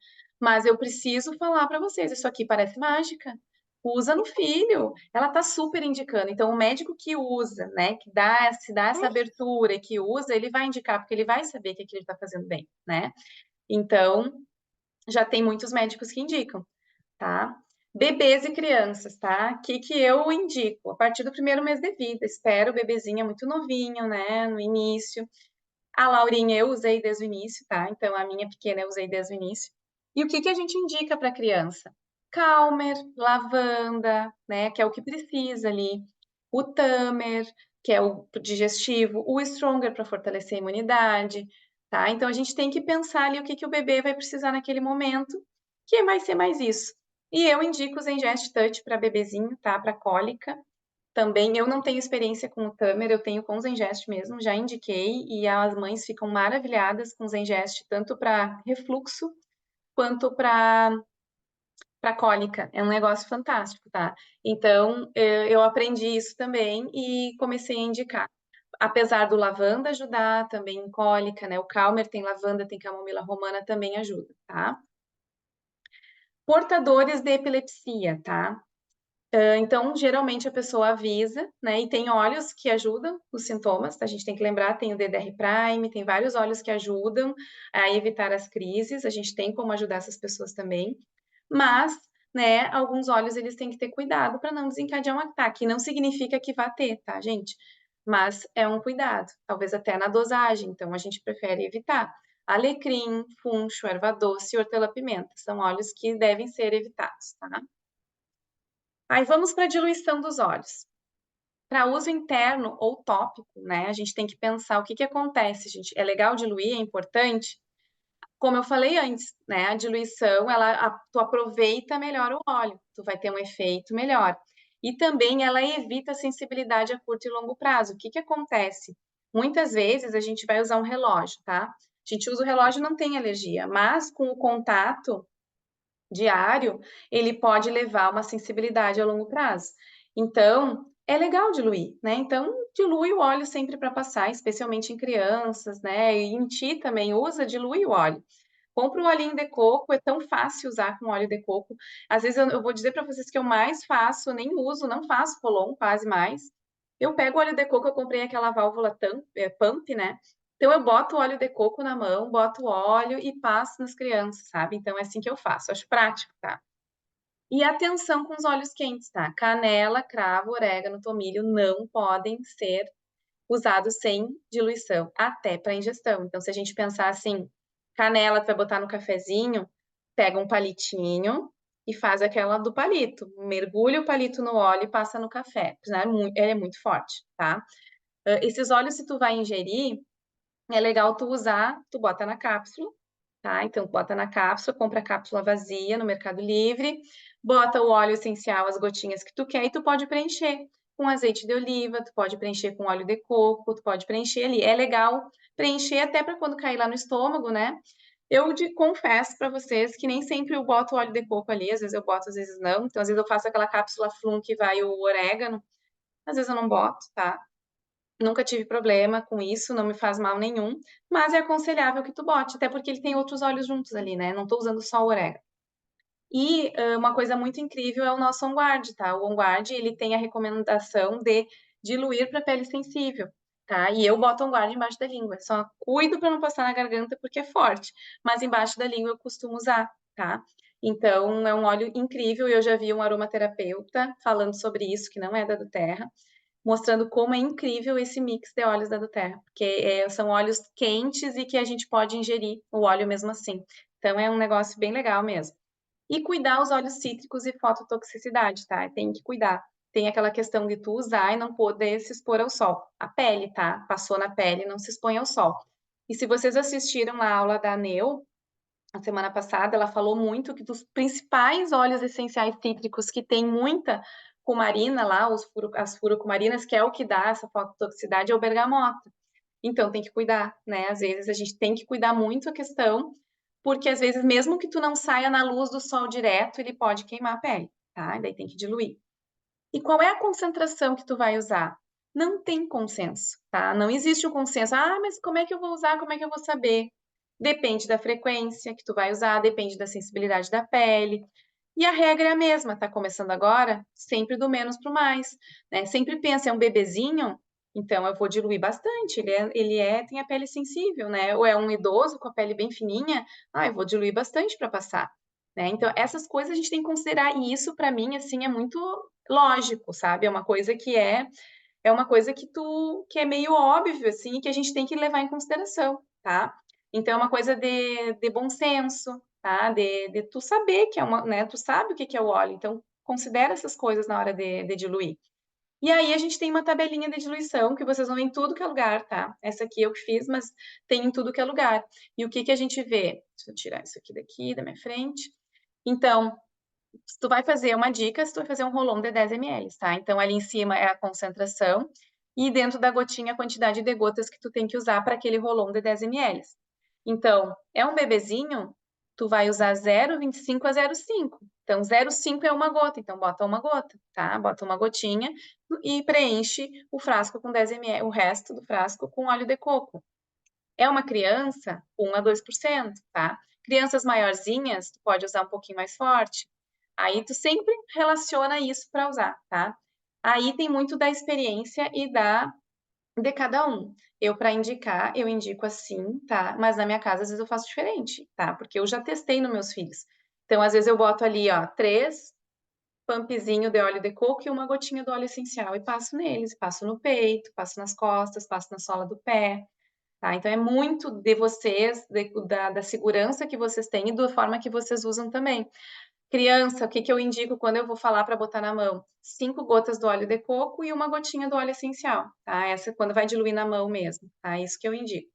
Mas eu preciso falar para vocês, isso aqui parece mágica. Usa no filho. Ela tá super indicando. Então, o médico que usa, né, que dá essa abertura e que usa, ele vai indicar, porque ele vai saber que aquilo está fazendo bem, né? Então, já tem muitos médicos que indicam, tá? Bebês e crianças, tá? O que que eu indico? A partir do primeiro mês de vida, espero, o bebezinho é muito novinho, né? No início. A Laurinha eu usei desde o início, tá? Então, a minha pequena eu usei desde o início. E o que que a gente indica para criança? Calmer, lavanda, né? Que é o que precisa ali. O Tamer, que é o digestivo. O Stronger para fortalecer a imunidade, tá? Então, a gente tem que pensar ali o que que o bebê vai precisar naquele momento, que vai ser mais isso. E eu indico o Zengest Touch para bebezinho, tá? Para cólica. Também eu não tenho experiência com o Tamer, eu tenho com o Zengest mesmo, já indiquei e as mães ficam maravilhadas com o Zengest, tanto para refluxo quanto para cólica. É um negócio fantástico, tá? Então, eu aprendi isso também e comecei a indicar. Apesar do lavanda ajudar também em cólica, né? O Calmer tem lavanda, tem camomila romana, também ajuda, tá? Portadores de epilepsia, tá? Então, geralmente a pessoa avisa, né? E tem óleos que ajudam os sintomas, tá? A gente tem que lembrar, tem o DDR Prime, tem vários óleos que ajudam a evitar as crises, a gente tem como ajudar essas pessoas também. Mas, né, alguns óleos eles têm que ter cuidado para não desencadear um ataque. Não significa que vá ter, tá, gente? Mas é um cuidado, talvez até na dosagem, então a gente prefere evitar. Alecrim, funcho, erva doce e hortelã-pimenta são óleos que devem ser evitados, tá? Aí vamos para a diluição dos óleos. Para uso interno ou tópico, né? A gente tem que pensar o que que acontece, gente. É legal diluir, é importante. Como eu falei antes, né? A diluição, tu aproveita melhor o óleo, tu vai ter um efeito melhor. E também ela evita a sensibilidade a curto e longo prazo. O que que acontece? Muitas vezes a gente vai usar um relógio, tá? A gente usa o relógio e não tem alergia, mas com o contato diário, ele pode levar a uma sensibilidade a longo prazo. Então, é legal diluir, né? Então, dilui o óleo sempre para passar, especialmente em crianças, né? E em ti também usa, dilui o óleo. Compra um olhinho de coco, é tão fácil usar com óleo de coco. Às vezes eu vou dizer para vocês que eu mais faço, nem uso, não faço Rolon, quase mais. Eu pego o óleo de coco, eu comprei aquela válvula pump, né? Então eu boto o óleo de coco na mão, boto o óleo e passo nas crianças, sabe? Então é assim que eu faço, acho prático, tá? E atenção com os óleos quentes, tá? Canela, cravo, orégano, tomilho não podem ser usados sem diluição, até para ingestão. Então, se a gente pensar assim, canela, tu vai botar no cafezinho, pega um palitinho e faz aquela do palito. Mergulha o palito no óleo e passa no café, né? Ele é muito forte, tá? Esses óleos, se tu vai ingerir, é legal tu usar, tu bota na cápsula, tá? Então, bota na cápsula, compra a cápsula vazia no Mercado Livre, bota o óleo essencial, as gotinhas que tu quer e tu pode preencher com azeite de oliva, tu pode preencher com óleo de coco, tu pode preencher ali. É legal preencher até para quando cair lá no estômago, né? Confesso para vocês que nem sempre eu boto óleo de coco ali, às vezes eu boto, às vezes não. Então, às vezes eu faço aquela cápsula Flum que vai o orégano, às vezes eu não boto, tá? Nunca tive problema com isso, não me faz mal nenhum, mas é aconselhável que tu bote, até porque ele tem outros óleos juntos ali, né? Não tô usando só o orégano. E uma coisa muito incrível é o nosso On Guard, tá? O On Guard, ele tem a recomendação de diluir para pele sensível, tá? E eu boto On Guard embaixo da língua. Só cuido para não passar na garganta porque é forte, mas embaixo da língua eu costumo usar, tá? Então, é um óleo incrível. Eu já vi um aromaterapeuta falando sobre isso, que não é da doTERRA, mostrando como é incrível esse mix de óleos da doTERRA, porque são óleos quentes e que a gente pode ingerir o óleo mesmo assim. Então, é um negócio bem legal mesmo. E cuidar os óleos cítricos e fototoxicidade, tá? Tem que cuidar. Tem aquela questão de tu usar e não poder se expor ao sol. A pele, tá? Passou na pele, não se expõe ao sol. E se vocês assistiram a aula da Neu, a semana passada, ela falou muito que dos principais óleos essenciais cítricos que tem muita cumarina lá, as furocumarinas, que é o que dá essa fototoxicidade, é o bergamota. Então tem que cuidar, né? Às vezes a gente tem que cuidar muito a questão, porque às vezes mesmo que tu não saia na luz do sol direto, ele pode queimar a pele, tá? E daí tem que diluir. E qual é a concentração que tu vai usar? Não tem consenso, tá? Não existe o consenso. Ah, mas como é que eu vou usar? Como é que eu vou saber? Depende da frequência que tu vai usar, depende da sensibilidade da pele. E a regra é a mesma, tá começando agora? Sempre do menos para o mais, né? Sempre pensa, é um bebezinho, então eu vou diluir bastante. Tem a pele sensível, né? Ou é um idoso com a pele bem fininha, eu vou diluir bastante para passar, né? Então, essas coisas a gente tem que considerar, e isso para mim, assim, é muito lógico, sabe? É uma coisa é uma coisa que é meio óbvio, assim, que a gente tem que levar em consideração, tá? Então, é uma coisa de bom senso, tá? De tu saber que é uma, né? Tu sabe o que é o óleo, então considera essas coisas na hora de diluir. E aí a gente tem uma tabelinha de diluição que vocês vão ver em tudo que é lugar, tá? Essa aqui eu que fiz, mas tem em tudo que é lugar. E o que que a gente vê? Deixa eu tirar isso aqui daqui da minha frente. Então, se tu vai fazer uma dica, se tu vai fazer um rolon de 10 ml, tá? Então, ali em cima é a concentração e dentro da gotinha a quantidade de gotas que tu tem que usar para aquele rolon de 10 ml. Então, é um bebezinho, tu vai usar 0,25 a 0,5. Então, 0,5 é uma gota, então bota uma gota, tá? Bota uma gotinha e preenche o frasco com 10 ml, o resto do frasco com óleo de coco. É uma criança, 1 a 2%, tá? Crianças maiorzinhas, tu pode usar um pouquinho mais forte. Aí tu sempre relaciona isso para usar, tá? Aí tem muito da experiência e de cada um. Eu, para indicar, eu indico assim, tá? Mas na minha casa, às vezes eu faço diferente, tá? Porque eu já testei nos meus filhos. Então, às vezes eu boto ali, ó, 3 pumpzinho de óleo de coco e uma gotinha do óleo essencial e passo neles, passo no peito, passo nas costas, passo na sola do pé, tá? Então é muito de vocês, da segurança que vocês têm e da forma que vocês usam também. Criança, o que que eu indico quando eu vou falar para botar na mão? 5 gotas do óleo de coco e uma gotinha do óleo essencial, tá? Essa é quando vai diluir na mão mesmo, tá? Isso que eu indico.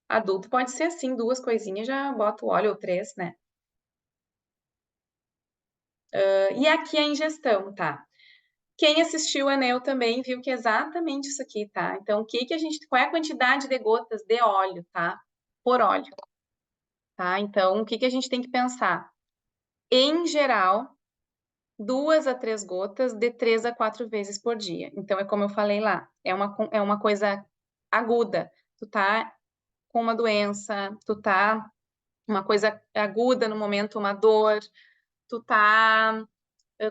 Adulto pode ser assim, 2 coisinhas, já bota o óleo ou 3, né? E aqui a ingestão, tá? Quem assistiu a Neu também viu que é exatamente isso aqui, tá? Então, qual é a quantidade de gotas de óleo, tá? Por óleo, tá? Então, o que que a gente tem que pensar? Em geral, 2 a 3 gotas de 3 a 4 vezes por dia. Então, é como eu falei lá, é uma coisa aguda. Tu tá com uma doença, tu tá uma coisa aguda no momento, uma dor, tu tá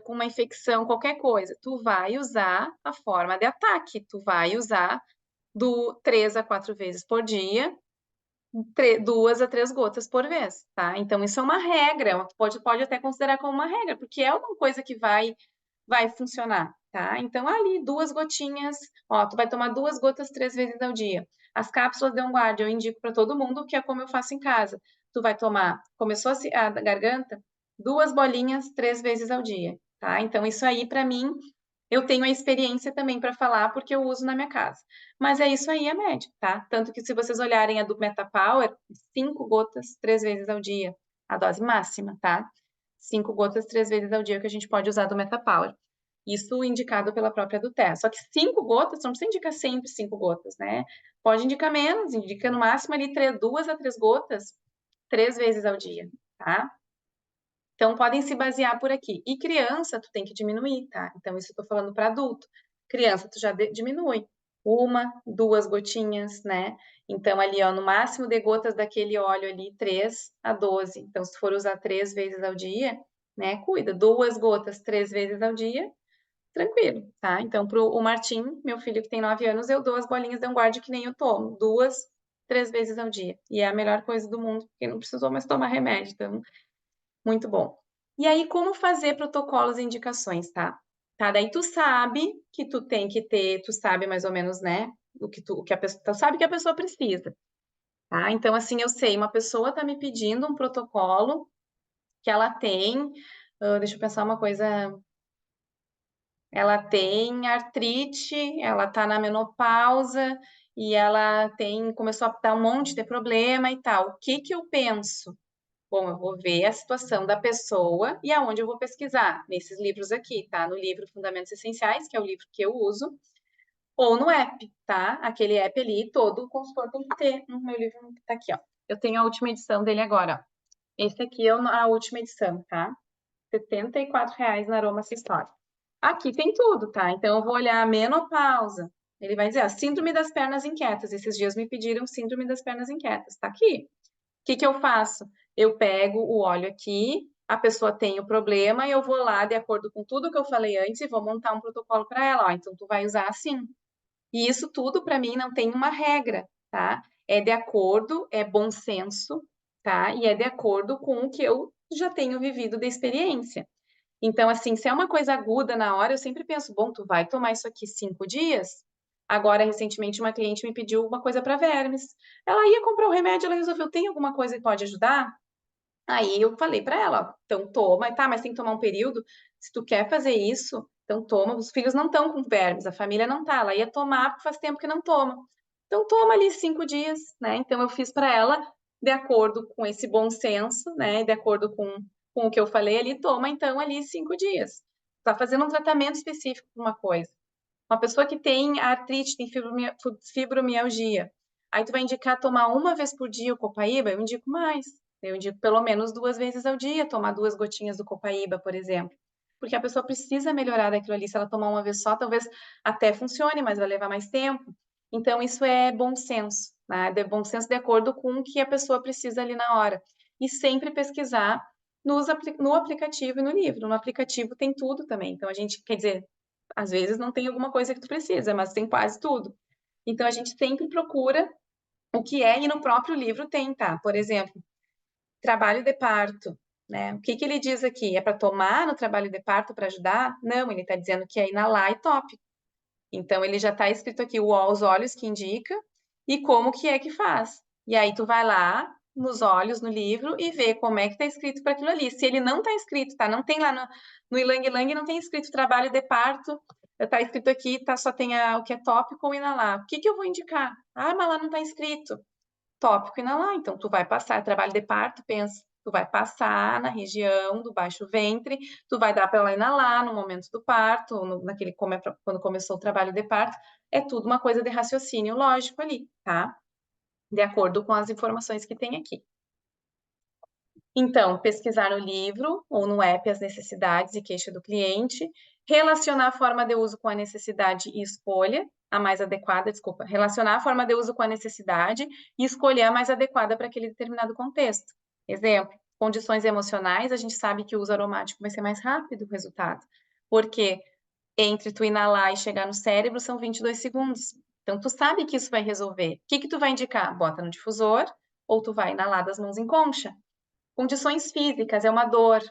com uma infecção, qualquer coisa, tu vai usar a forma de ataque, tu vai usar do 3 a 4 vezes por dia, 2 a 3 gotas por vez, tá? Então, isso é uma regra, pode até considerar como uma regra, porque é uma coisa que vai funcionar, tá? Então, ali, 2 gotinhas, ó, tu vai tomar 2 gotas 3 vezes ao dia. As cápsulas de On Guard eu indico para todo mundo, que é como eu faço em casa. Tu vai tomar, começou a garganta, 2 bolinhas 3 vezes ao dia, tá? Então, isso aí, para mim, eu tenho a experiência também para falar, porque eu uso na minha casa. Mas é isso aí a média, tá? Tanto que se vocês olharem a do MetaPower, 5 gotas 3 vezes ao dia, a dose máxima, tá? 5 gotas 3 vezes ao dia é que a gente pode usar do MetaPower. Isso indicado pela própria doTERRA. Só que 5 gotas, não precisa indicar sempre 5 gotas, né? Pode indicar menos, indica no máximo ali 2 a 3 gotas 3 vezes ao dia, tá? Então, podem se basear por aqui. E criança, tu tem que diminuir, tá? Então, isso eu tô falando para adulto. Criança, tu já diminui. 1, 2 gotinhas, né? Então, ali, ó, no máximo de gotas daquele óleo ali, 3 a 12. Então, se tu for usar 3 vezes ao dia, né? Cuida. 2 gotas 3 vezes ao dia, tranquilo, tá? Então, o Martim, meu filho que tem 9 anos, eu dou as bolinhas de um guarde que nem eu tomo. 2, 3 vezes ao dia. E é a melhor coisa do mundo, porque não precisou mais tomar remédio. Então, muito bom. E aí, como fazer protocolos e indicações, tá? Tá, daí tu sabe que tu tem que ter, tu sabe mais ou menos, né? O que a pessoa, tu sabe que a pessoa precisa, tá? Então, assim, eu sei, uma pessoa tá me pedindo um protocolo que ela tem, deixa eu pensar uma coisa, ela tem artrite, ela tá na menopausa e ela começou a dar um monte de problema e tal. O que que eu penso? Bom, eu vou ver a situação da pessoa e aonde eu vou pesquisar. Nesses livros aqui, tá? No livro Fundamentos Essenciais, que é o livro que eu uso, ou no app, tá? Aquele app ali, todo o consultor tem que ter. No meu livro tá aqui, ó. Eu tenho a última edição dele agora, ó. Esse aqui é a última edição, tá? R$ 74 na Aroma História. Aqui tem tudo, tá? Então eu vou olhar a menopausa. Ele vai dizer, ó, síndrome das pernas inquietas. Esses dias me pediram síndrome das pernas inquietas. Tá aqui. O que que eu faço? Eu pego o óleo aqui, a pessoa tem o problema, e eu vou lá, de acordo com tudo que eu falei antes, e vou montar um protocolo para ela. Ó, então, tu vai usar assim. E isso tudo, para mim, não tem uma regra, tá? É de acordo, é bom senso, tá? E é de acordo com o que eu já tenho vivido de experiência. Então, assim, se é uma coisa aguda na hora, eu sempre penso, bom, tu vai tomar isso aqui 5 dias? Agora, recentemente, uma cliente me pediu uma coisa para vermes. Ela ia comprar o remédio, ela resolveu, tem alguma coisa que pode ajudar? Aí eu falei para ela, ó, então toma, tá, mas tem que tomar um período. Se tu quer fazer isso, então toma. Os filhos não estão com vermes, a família não tá. Ela ia tomar porque faz tempo que não toma. Então toma ali 5 dias, né? Então eu fiz para ela de acordo com esse bom senso, né? De acordo com o que eu falei ali, toma então ali 5 dias. Tá fazendo um tratamento específico para uma coisa. Uma pessoa que tem artrite, tem fibromialgia, aí tu vai indicar tomar uma vez por dia o Copaíba? Eu indico mais. Eu indico pelo menos 2 vezes ao dia, tomar 2 gotinhas do Copaíba, por exemplo. Porque a pessoa precisa melhorar daquilo ali. Se ela tomar uma vez só, talvez até funcione, mas vai levar mais tempo. Então, isso é bom senso, né? É bom senso de acordo com o que a pessoa precisa ali na hora. E sempre pesquisar no aplicativo e no livro. No aplicativo tem tudo também. Então, a gente, quer dizer, às vezes não tem alguma coisa que tu precisa, mas tem quase tudo. Então a gente sempre procura o que é, e no próprio livro tem, tá? Por exemplo, trabalho de parto, né? O que que ele diz aqui? É para tomar no trabalho de parto para ajudar? Não, ele está dizendo que é inalar e top. Então ele já está escrito aqui os olhos que indica e como que é que faz. E aí tu vai lá nos olhos no livro e vê como é que está escrito para aquilo ali. Se ele não está escrito, tá? Não tem lá no Ilang Ilang, não tem escrito trabalho de parto. Está escrito aqui, tá, só tem o que é tópico ou inalar. O que que eu vou indicar? Ah, mas lá não está escrito. Tópico inalar. Então, tu vai passar, trabalho de parto, pensa, tu vai passar na região do baixo ventre, tu vai dar para ela inalar no momento do parto, quando começou o trabalho de parto. É tudo uma coisa de raciocínio lógico ali, tá? De acordo com as informações que tem aqui. Então, pesquisar no livro ou no app as necessidades e queixa do cliente, relacionar a forma de uso com a necessidade e escolha, a mais adequada, desculpa, relacionar a forma de uso com a necessidade e escolher a mais adequada para aquele determinado contexto. Exemplo, condições emocionais, a gente sabe que o uso aromático vai ser mais rápido o resultado, porque entre tu inalar e chegar no cérebro são 22 segundos. Então, tu sabe que isso vai resolver. O que que tu vai indicar? Bota no difusor ou tu vai inalar das mãos em concha. Condições físicas, é uma dor.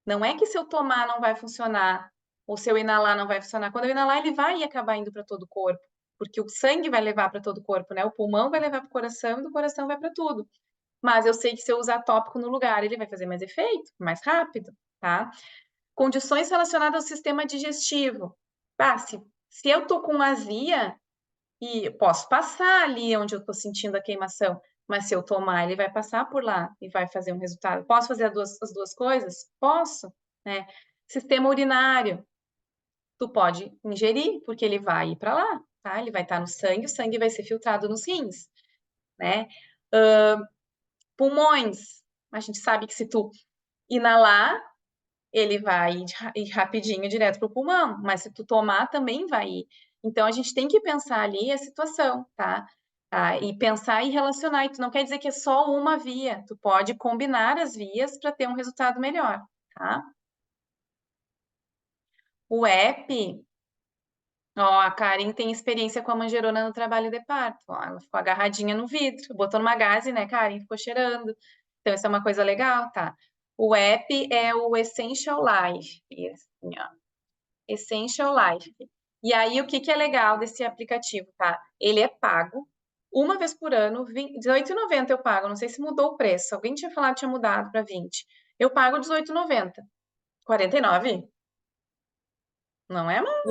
Não é que se eu tomar não vai funcionar, ou se eu inalar não vai funcionar. Quando eu inalar, ele vai acabar indo para todo o corpo, porque o sangue vai levar para todo o corpo, né? O pulmão vai levar para o coração e do coração vai para tudo. Mas eu sei que se eu usar tópico no lugar, ele vai fazer mais efeito, mais rápido, tá? Condições relacionadas ao sistema digestivo. Ah, se eu tô com azia, e posso passar ali onde eu estou sentindo a queimação, mas se eu tomar, ele vai passar por lá e vai fazer um resultado. Posso fazer as duas coisas? Posso, né? Sistema urinário, tu pode ingerir, porque ele vai ir para lá, tá? Ele vai estar no sangue, o sangue vai ser filtrado nos rins, né? Pulmões. A gente sabe que se tu inalar, ele vai ir rapidinho direto pro pulmão, mas se tu tomar, também vai ir. Então, a gente tem que pensar ali a situação, tá? E pensar e relacionar. E tu não quer dizer que é só uma via, tu pode combinar as vias para ter um resultado melhor, tá? O app, ó, a Karen tem experiência com a manjerona no trabalho de parto. Ó, ela ficou agarradinha no vidro, botou numa gaze, né, Karen? Ficou cheirando. Então, isso é uma coisa legal, tá? O app é o Essential Life. E assim, ó, Essential Life. E aí, o que que é legal desse aplicativo, tá? Ele é pago uma vez por ano, R$18,90 eu pago. Não sei se mudou o preço. Alguém tinha falado que tinha mudado para 20. Eu pago R$18,90. 49? Não é, não.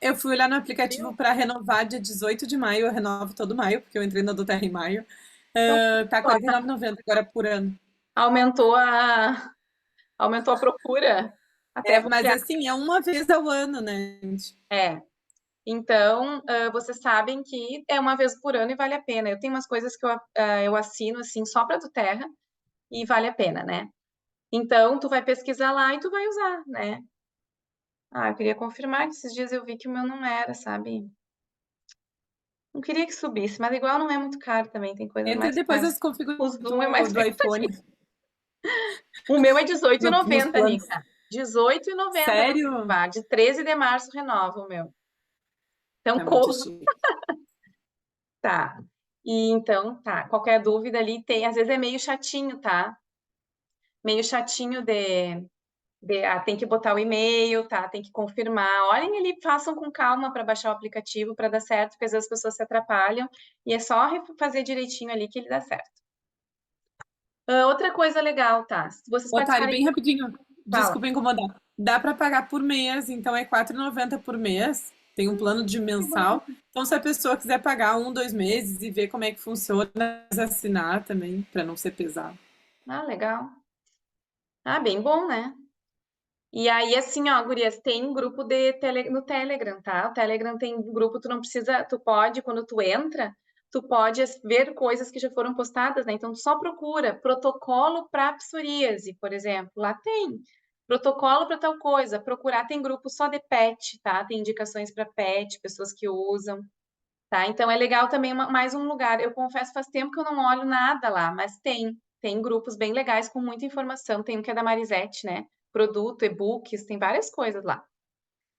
Eu fui olhar no aplicativo para renovar dia 18 de maio, eu renovo todo maio, porque eu entrei na Doterra em maio. Então, Tá R$49,90 agora por ano. aumentou a procura. Até Mas você. assim, é uma vez ao ano, né, gente? É. Então, vocês sabem que é uma vez por ano e vale a pena. Eu tenho umas coisas que eu assino assim só para do Terra e vale a pena, né? Então, tu vai pesquisar lá e tu vai usar, né? Eu queria confirmar que esses dias eu vi que o meu não era, sabe? Não queria que subisse, mas igual não é muito caro também, tem coisas Entre mais depois caras. as configurações O Zoom é mais do iPhone O meu é dezoito e nos noventa, planos. Nica. 18,90 para Sério? renovar. De 13 de março renova o meu. Então, Tá muito corra. chique. Tá. E então, tá. Qualquer dúvida ali tem. Às vezes é meio chatinho, tá? Meio chatinho tem que botar o e-mail, tá? Tem que confirmar. Olhem ali, façam com calma para baixar o aplicativo para dar certo, porque às vezes as pessoas se atrapalham e é só fazer direitinho ali que ele dá certo. Outra coisa legal, tá? Se vocês Otari, participarem, bem rapidinho. fala. Desculpa incomodar. Dá para pagar por mês, então é R$4,90 por mês. Tem um plano de Que bom. mensal. Então, se a pessoa quiser pagar 2 meses e ver como é que funciona, assinar também, para não ser pesado. Legal. Bem bom, né? E aí, assim, ó, gurias, tem grupo no Telegram, tá? O Telegram tem um grupo, tu não precisa, tu pode, quando tu entra, tu pode ver coisas que já foram postadas, né? Então, tu só procura protocolo para psoríase, por exemplo. Lá tem. Protocolo para tal coisa. Procurar, tem grupo só de pet, tá? Tem indicações para pet, pessoas que usam, tá? Então, é legal também mais um lugar. Eu confesso, faz tempo que eu não olho nada lá, mas tem. Tem grupos bem legais com muita informação. Tem um que é da Marisete, né? Produto, e-books, tem várias coisas lá.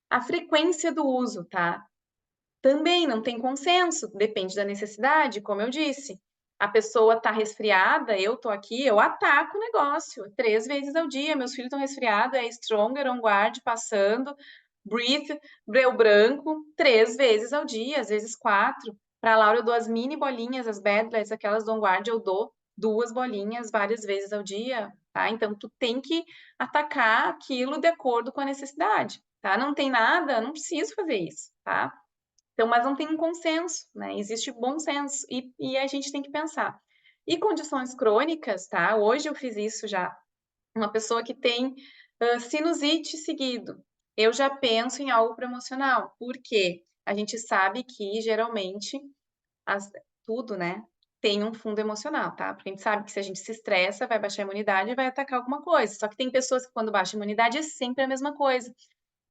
A frequência do uso, tá? Também não tem consenso, depende da necessidade, como eu disse. A pessoa tá resfriada, eu tô aqui, eu ataco o negócio 3 vezes ao dia. Meus filhos estão resfriados, é Stronger, On Guard, passando, Breathe, Breu Branco, 3 vezes ao dia, às vezes 4. Para a Laura, eu dou as mini bolinhas, as Bedlets, aquelas do On Guard, eu dou 2 bolinhas várias vezes ao dia, tá? Então, tu tem que atacar aquilo de acordo com a necessidade, tá? Não tem nada, não preciso fazer isso, tá? Então, mas não tem um consenso, né? Existe bom senso e a gente tem que pensar. E condições crônicas, tá? Hoje eu fiz isso já. Uma pessoa que tem sinusite seguido, eu já penso em algo promocional, porque a gente sabe que geralmente tudo, né, tem um fundo emocional, tá? Porque a gente sabe que se a gente se estressa, vai baixar a imunidade e vai atacar alguma coisa. Só que tem pessoas que quando baixa a imunidade é sempre a mesma coisa.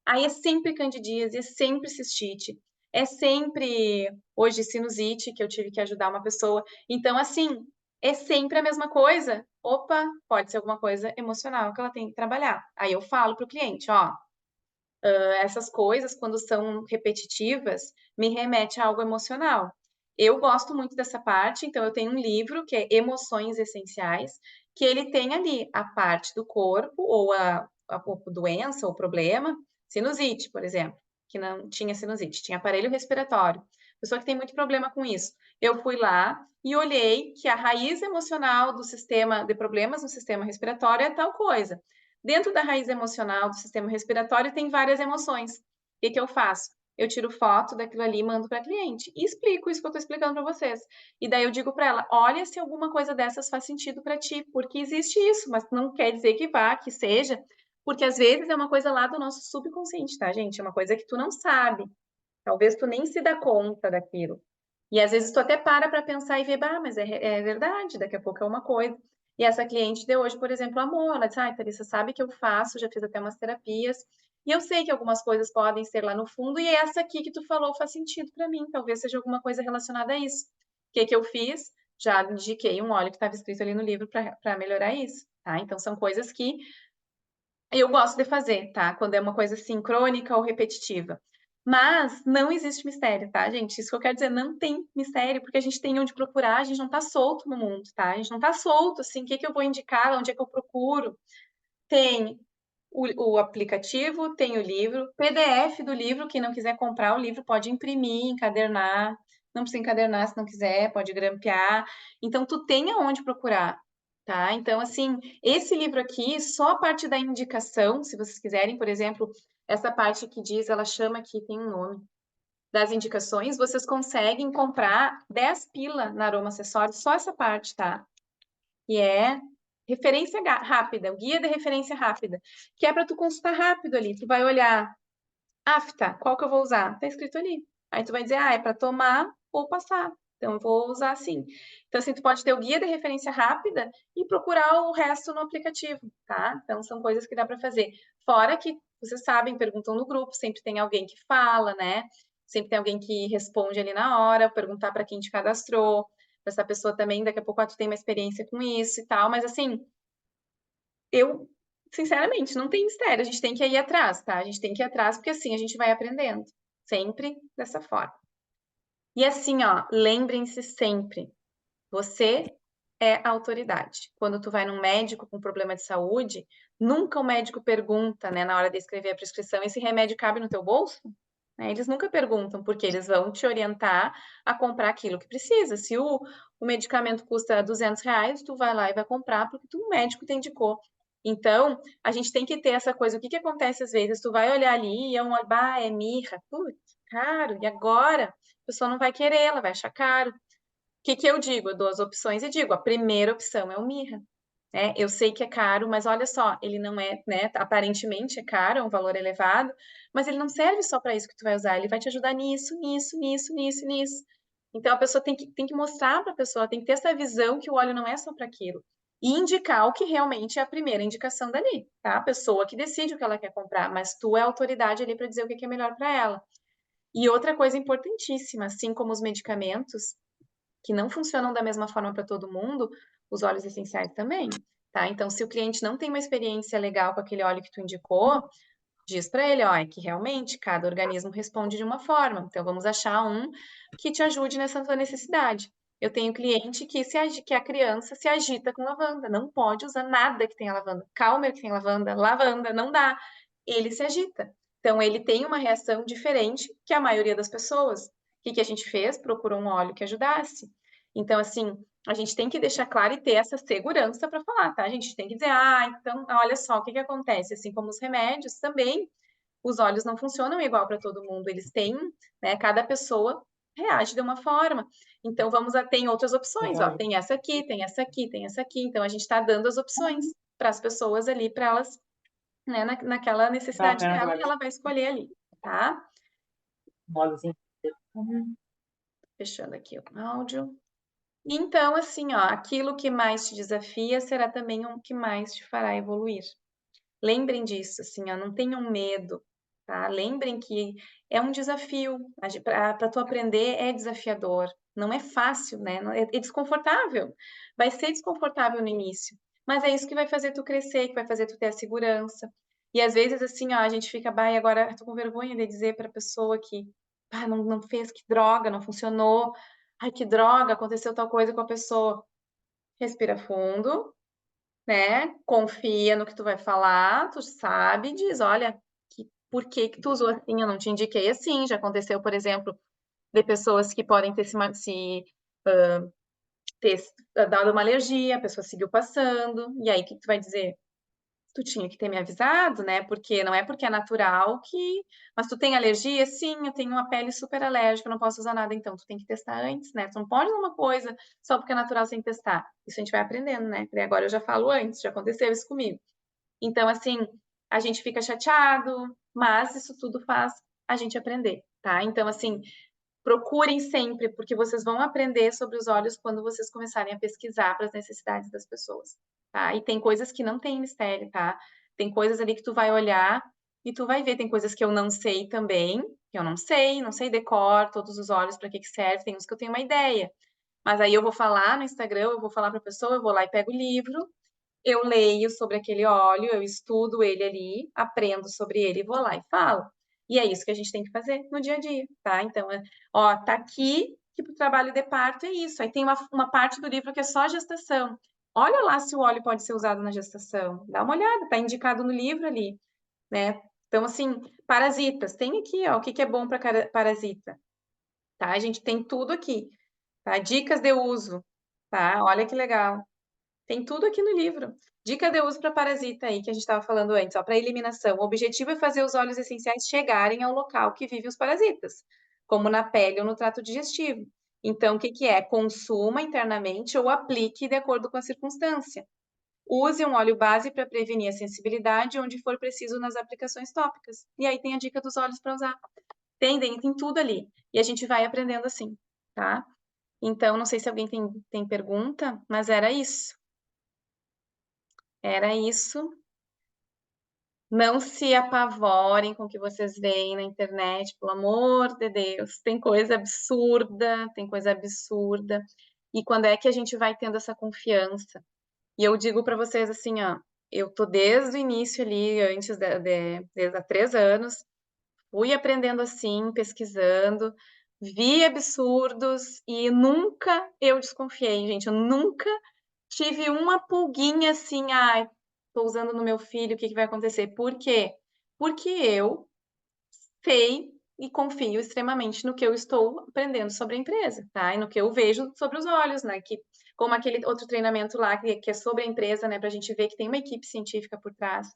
Aí é sempre candidíase, é sempre cistite, é sempre hoje sinusite, que eu tive que ajudar uma pessoa. Então, assim, é sempre a mesma coisa. Opa, pode ser alguma coisa emocional que ela tem que trabalhar. Aí eu falo para o cliente, ó, essas coisas, quando são repetitivas, me remete a algo emocional. Eu gosto muito dessa parte, então eu tenho um livro que é Emoções Essenciais, que ele tem ali a parte do corpo, ou a doença, ou problema, sinusite, por exemplo, que não tinha sinusite, tinha aparelho respiratório. Pessoa que tem muito problema com isso. Eu fui lá e olhei que a raiz emocional do sistema, de problemas no sistema respiratório é tal coisa. Dentro da raiz emocional do sistema respiratório tem várias emoções. O que que eu faço? Eu tiro foto daquilo ali e mando para a cliente e explico isso que eu estou explicando para vocês. E daí eu digo para ela: olha se alguma coisa dessas faz sentido para ti, porque existe isso, mas não quer dizer que vá, que seja, porque às vezes é uma coisa lá do nosso subconsciente, tá, gente? É uma coisa que tu não sabe. Talvez tu nem se dá conta daquilo. E às vezes tu até para pensar e vê, bah, mas é verdade, daqui a pouco é uma coisa. E essa cliente de hoje, por exemplo, amou, ela disse, ai, Thalissa, sabe que eu faço, já fiz até umas terapias, e eu sei que algumas coisas podem ser lá no fundo, e essa aqui que tu falou faz sentido para mim, talvez seja alguma coisa relacionada a isso. O que que eu fiz? Já indiquei um óleo que estava escrito ali no livro para melhorar isso, tá? Então são coisas que eu gosto de fazer, tá? Quando é uma coisa assim, crônica ou repetitiva. Mas não existe mistério, tá, gente? Isso que eu quero dizer, não tem mistério, porque a gente tem onde procurar, a gente não tá solto no mundo, tá? A gente não tá solto, assim, o que que eu vou indicar, onde é que eu procuro? Tem o aplicativo, tem o livro, PDF do livro, quem não quiser comprar o livro pode imprimir, encadernar, não precisa encadernar se não quiser, pode grampear. Então, tu tem aonde procurar, tá? Então, assim, esse livro aqui, só a parte da indicação, se vocês quiserem, por exemplo, essa parte que diz, ela chama aqui, tem um nome, das indicações, vocês conseguem comprar 10 pila na Aroma Acessórios, só essa parte, tá? E é referência rápida, o guia de referência rápida, que é para tu consultar rápido ali. Tu vai olhar, afta, qual que eu vou usar? Tá escrito ali. Aí tu vai dizer, ah, é para tomar ou passar. Então eu vou usar assim. Então assim, tu pode ter o guia de referência rápida e procurar o resto no aplicativo, tá? Então são coisas que dá para fazer. Fora que vocês sabem, perguntam no grupo, sempre tem alguém que fala, né? Sempre tem alguém que responde ali na hora, perguntar para quem te cadastrou, para essa pessoa também, daqui a pouco tu tem uma experiência com isso e tal, mas assim, eu, sinceramente, não tem mistério, a gente tem que ir atrás, tá? A gente tem que ir atrás, porque assim a gente vai aprendendo, sempre dessa forma. E assim, ó, lembrem-se sempre, você é a autoridade. Quando tu vai num médico com problema de saúde, nunca o médico pergunta, né, na hora de escrever a prescrição, esse remédio cabe no teu bolso? Né? Eles nunca perguntam, porque eles vão te orientar a comprar aquilo que precisa. Se o medicamento custa R$ 200, tu vai lá e vai comprar porque o médico te indicou. Então, a gente tem que ter essa coisa. O que que acontece às vezes? Tu vai olhar ali e é um, ah, é mirra, putz, caro, e agora? A pessoa não vai querer, ela vai achar caro. O que que eu digo? Eu dou as opções e digo, a primeira opção é o mirra. Né? Eu sei que é caro, mas olha só, ele não é, né? Aparentemente é caro, é um valor elevado, mas ele não serve só para isso que tu vai usar, ele vai te ajudar nisso, nisso, nisso, nisso, nisso. Então a pessoa tem que mostrar para a pessoa, tem que ter essa visão que o óleo não é só para aquilo. E indicar o que realmente é a primeira indicação dali, tá? A pessoa que decide o que ela quer comprar, mas tu é a autoridade ali para dizer o que é melhor para ela. E outra coisa importantíssima, assim como os medicamentos, que não funcionam da mesma forma para todo mundo, os óleos essenciais também, tá? Então, se o cliente não tem uma experiência legal com aquele óleo que tu indicou, diz para ele, ó, é que realmente cada organismo responde de uma forma. Então, vamos achar um que te ajude nessa tua necessidade. Eu tenho cliente que a criança se agita com lavanda, não pode usar nada que tenha lavanda. Calmer que tem lavanda, lavanda, não dá. Ele se agita. Então, ele tem uma reação diferente que a maioria das pessoas. O que que a gente fez? Procurou um óleo que ajudasse. Então, assim, a gente tem que deixar claro e ter essa segurança para falar, tá? A gente tem que dizer, ah, então, olha só, o que que acontece? Assim como os remédios também, os olhos não funcionam igual para todo mundo, eles têm, né? Cada pessoa reage de uma forma. Então, tem outras opções, ó, tem essa aqui, tem essa aqui, tem essa aqui. Então, a gente está dando as opções para as pessoas ali, para elas, né, naquela necessidade dela, e ela vai escolher ali, tá? Fechando aqui o áudio. Então, assim, ó, aquilo que mais te desafia será também o que mais te fará evoluir. Lembrem disso, assim, ó, não tenham medo, tá? Lembrem que é um desafio. Para tu aprender é desafiador. Não é fácil, né? É desconfortável. Vai ser desconfortável no início, mas é isso que vai fazer tu crescer, que vai fazer tu ter a segurança. E às vezes, assim, ó, a gente fica, bah, e agora eu tô com vergonha de dizer para a pessoa que, não fez, que droga, não funcionou. Ai, que droga, aconteceu tal coisa com a pessoa. Respira fundo, né? Confia no que tu vai falar, tu sabe, diz, olha, por que que tu usou assim? Eu não te indiquei assim. Já aconteceu, por exemplo, de pessoas que podem ter dado uma alergia, a pessoa seguiu passando, e aí o que tu vai dizer? Tu tinha que ter me avisado, né? Porque não é porque é natural que. Mas tu tem alergia? Sim, eu tenho uma pele super alérgica, eu não posso usar nada, então tu tem que testar antes, né? Tu não pode usar uma coisa só porque é natural sem testar. Isso a gente vai aprendendo, né? E agora eu já falo antes, já aconteceu isso comigo. Então, assim, a gente fica chateado, mas isso tudo faz a gente aprender, tá? Então, assim, Procurem sempre, porque vocês vão aprender sobre os olhos quando vocês começarem a pesquisar para as necessidades das pessoas, tá? E tem coisas que não tem mistério, tá? Tem coisas ali que tu vai olhar e tu vai ver. Tem coisas que eu não sei também, que eu não sei decor todos os olhos para que que serve. Tem uns que eu tenho uma ideia. Mas aí eu vou falar no Instagram, eu vou falar para a pessoa, eu vou lá e pego o livro, eu leio sobre aquele óleo, eu estudo ele ali, aprendo sobre ele e vou lá e falo. E é isso que a gente tem que fazer no dia a dia, tá? Então, ó, tá aqui que o trabalho de parto é isso. Aí tem uma parte do livro que é só gestação. Olha lá se o óleo pode ser usado na gestação. Dá uma olhada, tá indicado no livro ali, né? Então, assim, parasitas. Tem aqui, ó, o que que é bom para parasita, tá? A gente tem tudo aqui, tá? Dicas de uso, tá? Olha que legal. Tem tudo aqui no livro. Dica de uso para parasita aí, que a gente estava falando antes, ó, para eliminação. O objetivo é fazer os óleos essenciais chegarem ao local que vive os parasitas, como na pele ou no trato digestivo. Então, o que que é? Consuma internamente ou aplique de acordo com a circunstância. Use um óleo base para prevenir a sensibilidade onde for preciso nas aplicações tópicas. E aí tem a dica dos óleos para usar. Tem tudo ali. E a gente vai aprendendo assim, tá? Então, não sei se alguém tem pergunta, mas era isso. Era isso. Não se apavorem com o que vocês veem na internet, pelo amor de Deus. Tem coisa absurda, tem coisa absurda. E quando é que a gente vai tendo essa confiança? E eu digo para vocês assim, ó, eu tô desde o início ali, desde há 3 anos, fui aprendendo assim, pesquisando, vi absurdos e nunca eu desconfiei, gente. Eu nunca tive uma pulguinha assim, ai, tô usando no meu filho, o que que vai acontecer? Por quê? Porque eu sei e confio extremamente no que eu estou aprendendo sobre a empresa, tá? E no que eu vejo sobre os olhos, né? Que, como aquele outro treinamento lá, que é sobre a empresa, né? Pra gente ver que tem uma equipe científica por trás,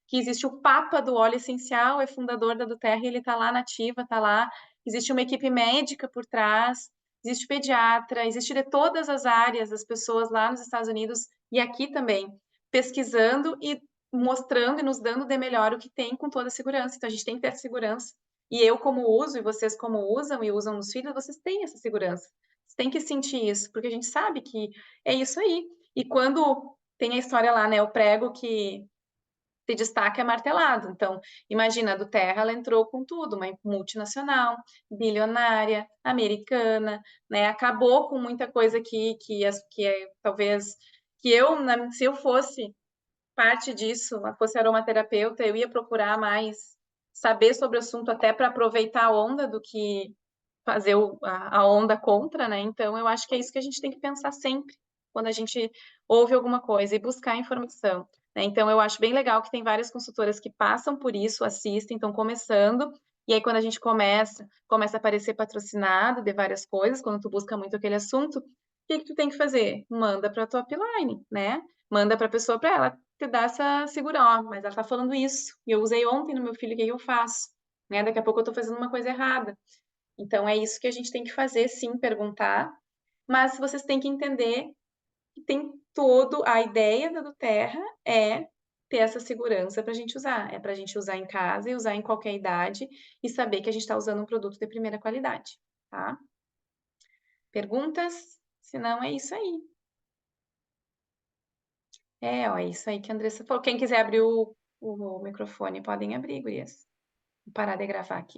que existe o Papa do óleo essencial, é fundador da Duterra, e ele tá lá na ativa, tá lá. Existe uma equipe médica por trás, existe pediatra, existe de todas as áreas, as pessoas lá nos Estados Unidos e aqui também, pesquisando e mostrando e nos dando de melhor o que tem com toda a segurança. Então, a gente tem que ter segurança. E eu, como uso, e vocês, como usam e usam nos filhos, vocês têm essa segurança. Vocês têm que sentir isso, porque a gente sabe que é isso aí. E quando tem a história lá, né? O prego que se destaca é martelado. Então, imagina, a do Terra, ela entrou com tudo, uma multinacional, bilionária, americana, né? Acabou com muita coisa que talvez que eu, se eu fosse parte disso, fosse aromaterapeuta, eu ia procurar mais saber sobre o assunto até para aproveitar a onda do que fazer a onda contra, né? Então, eu acho que é isso que a gente tem que pensar sempre quando a gente ouve alguma coisa e buscar informação, né? Então, eu acho bem legal que tem várias consultoras que passam por isso, assistem, estão começando, e aí quando a gente começa a aparecer patrocinado de várias coisas, quando tu busca muito aquele assunto, o que que tu tem que fazer? Manda para a tua upline, né? Manda para a pessoa para ela te dar essa segurança, ó, mas ela tá falando isso, e eu usei ontem no meu filho, o que eu faço? Né? Daqui a pouco eu tô fazendo uma coisa errada. Então, é isso que a gente tem que fazer, sim, perguntar, mas vocês têm que entender que tem todo, a ideia da do Terra é ter essa segurança para a gente usar, é para a gente usar em casa e usar em qualquer idade e saber que a gente está usando um produto de primeira qualidade, tá? Perguntas? Se não, é isso aí. É, ó, é isso aí que a Andressa falou. Quem quiser abrir o microfone, podem abrir, gurias. Vou parar de gravar aqui.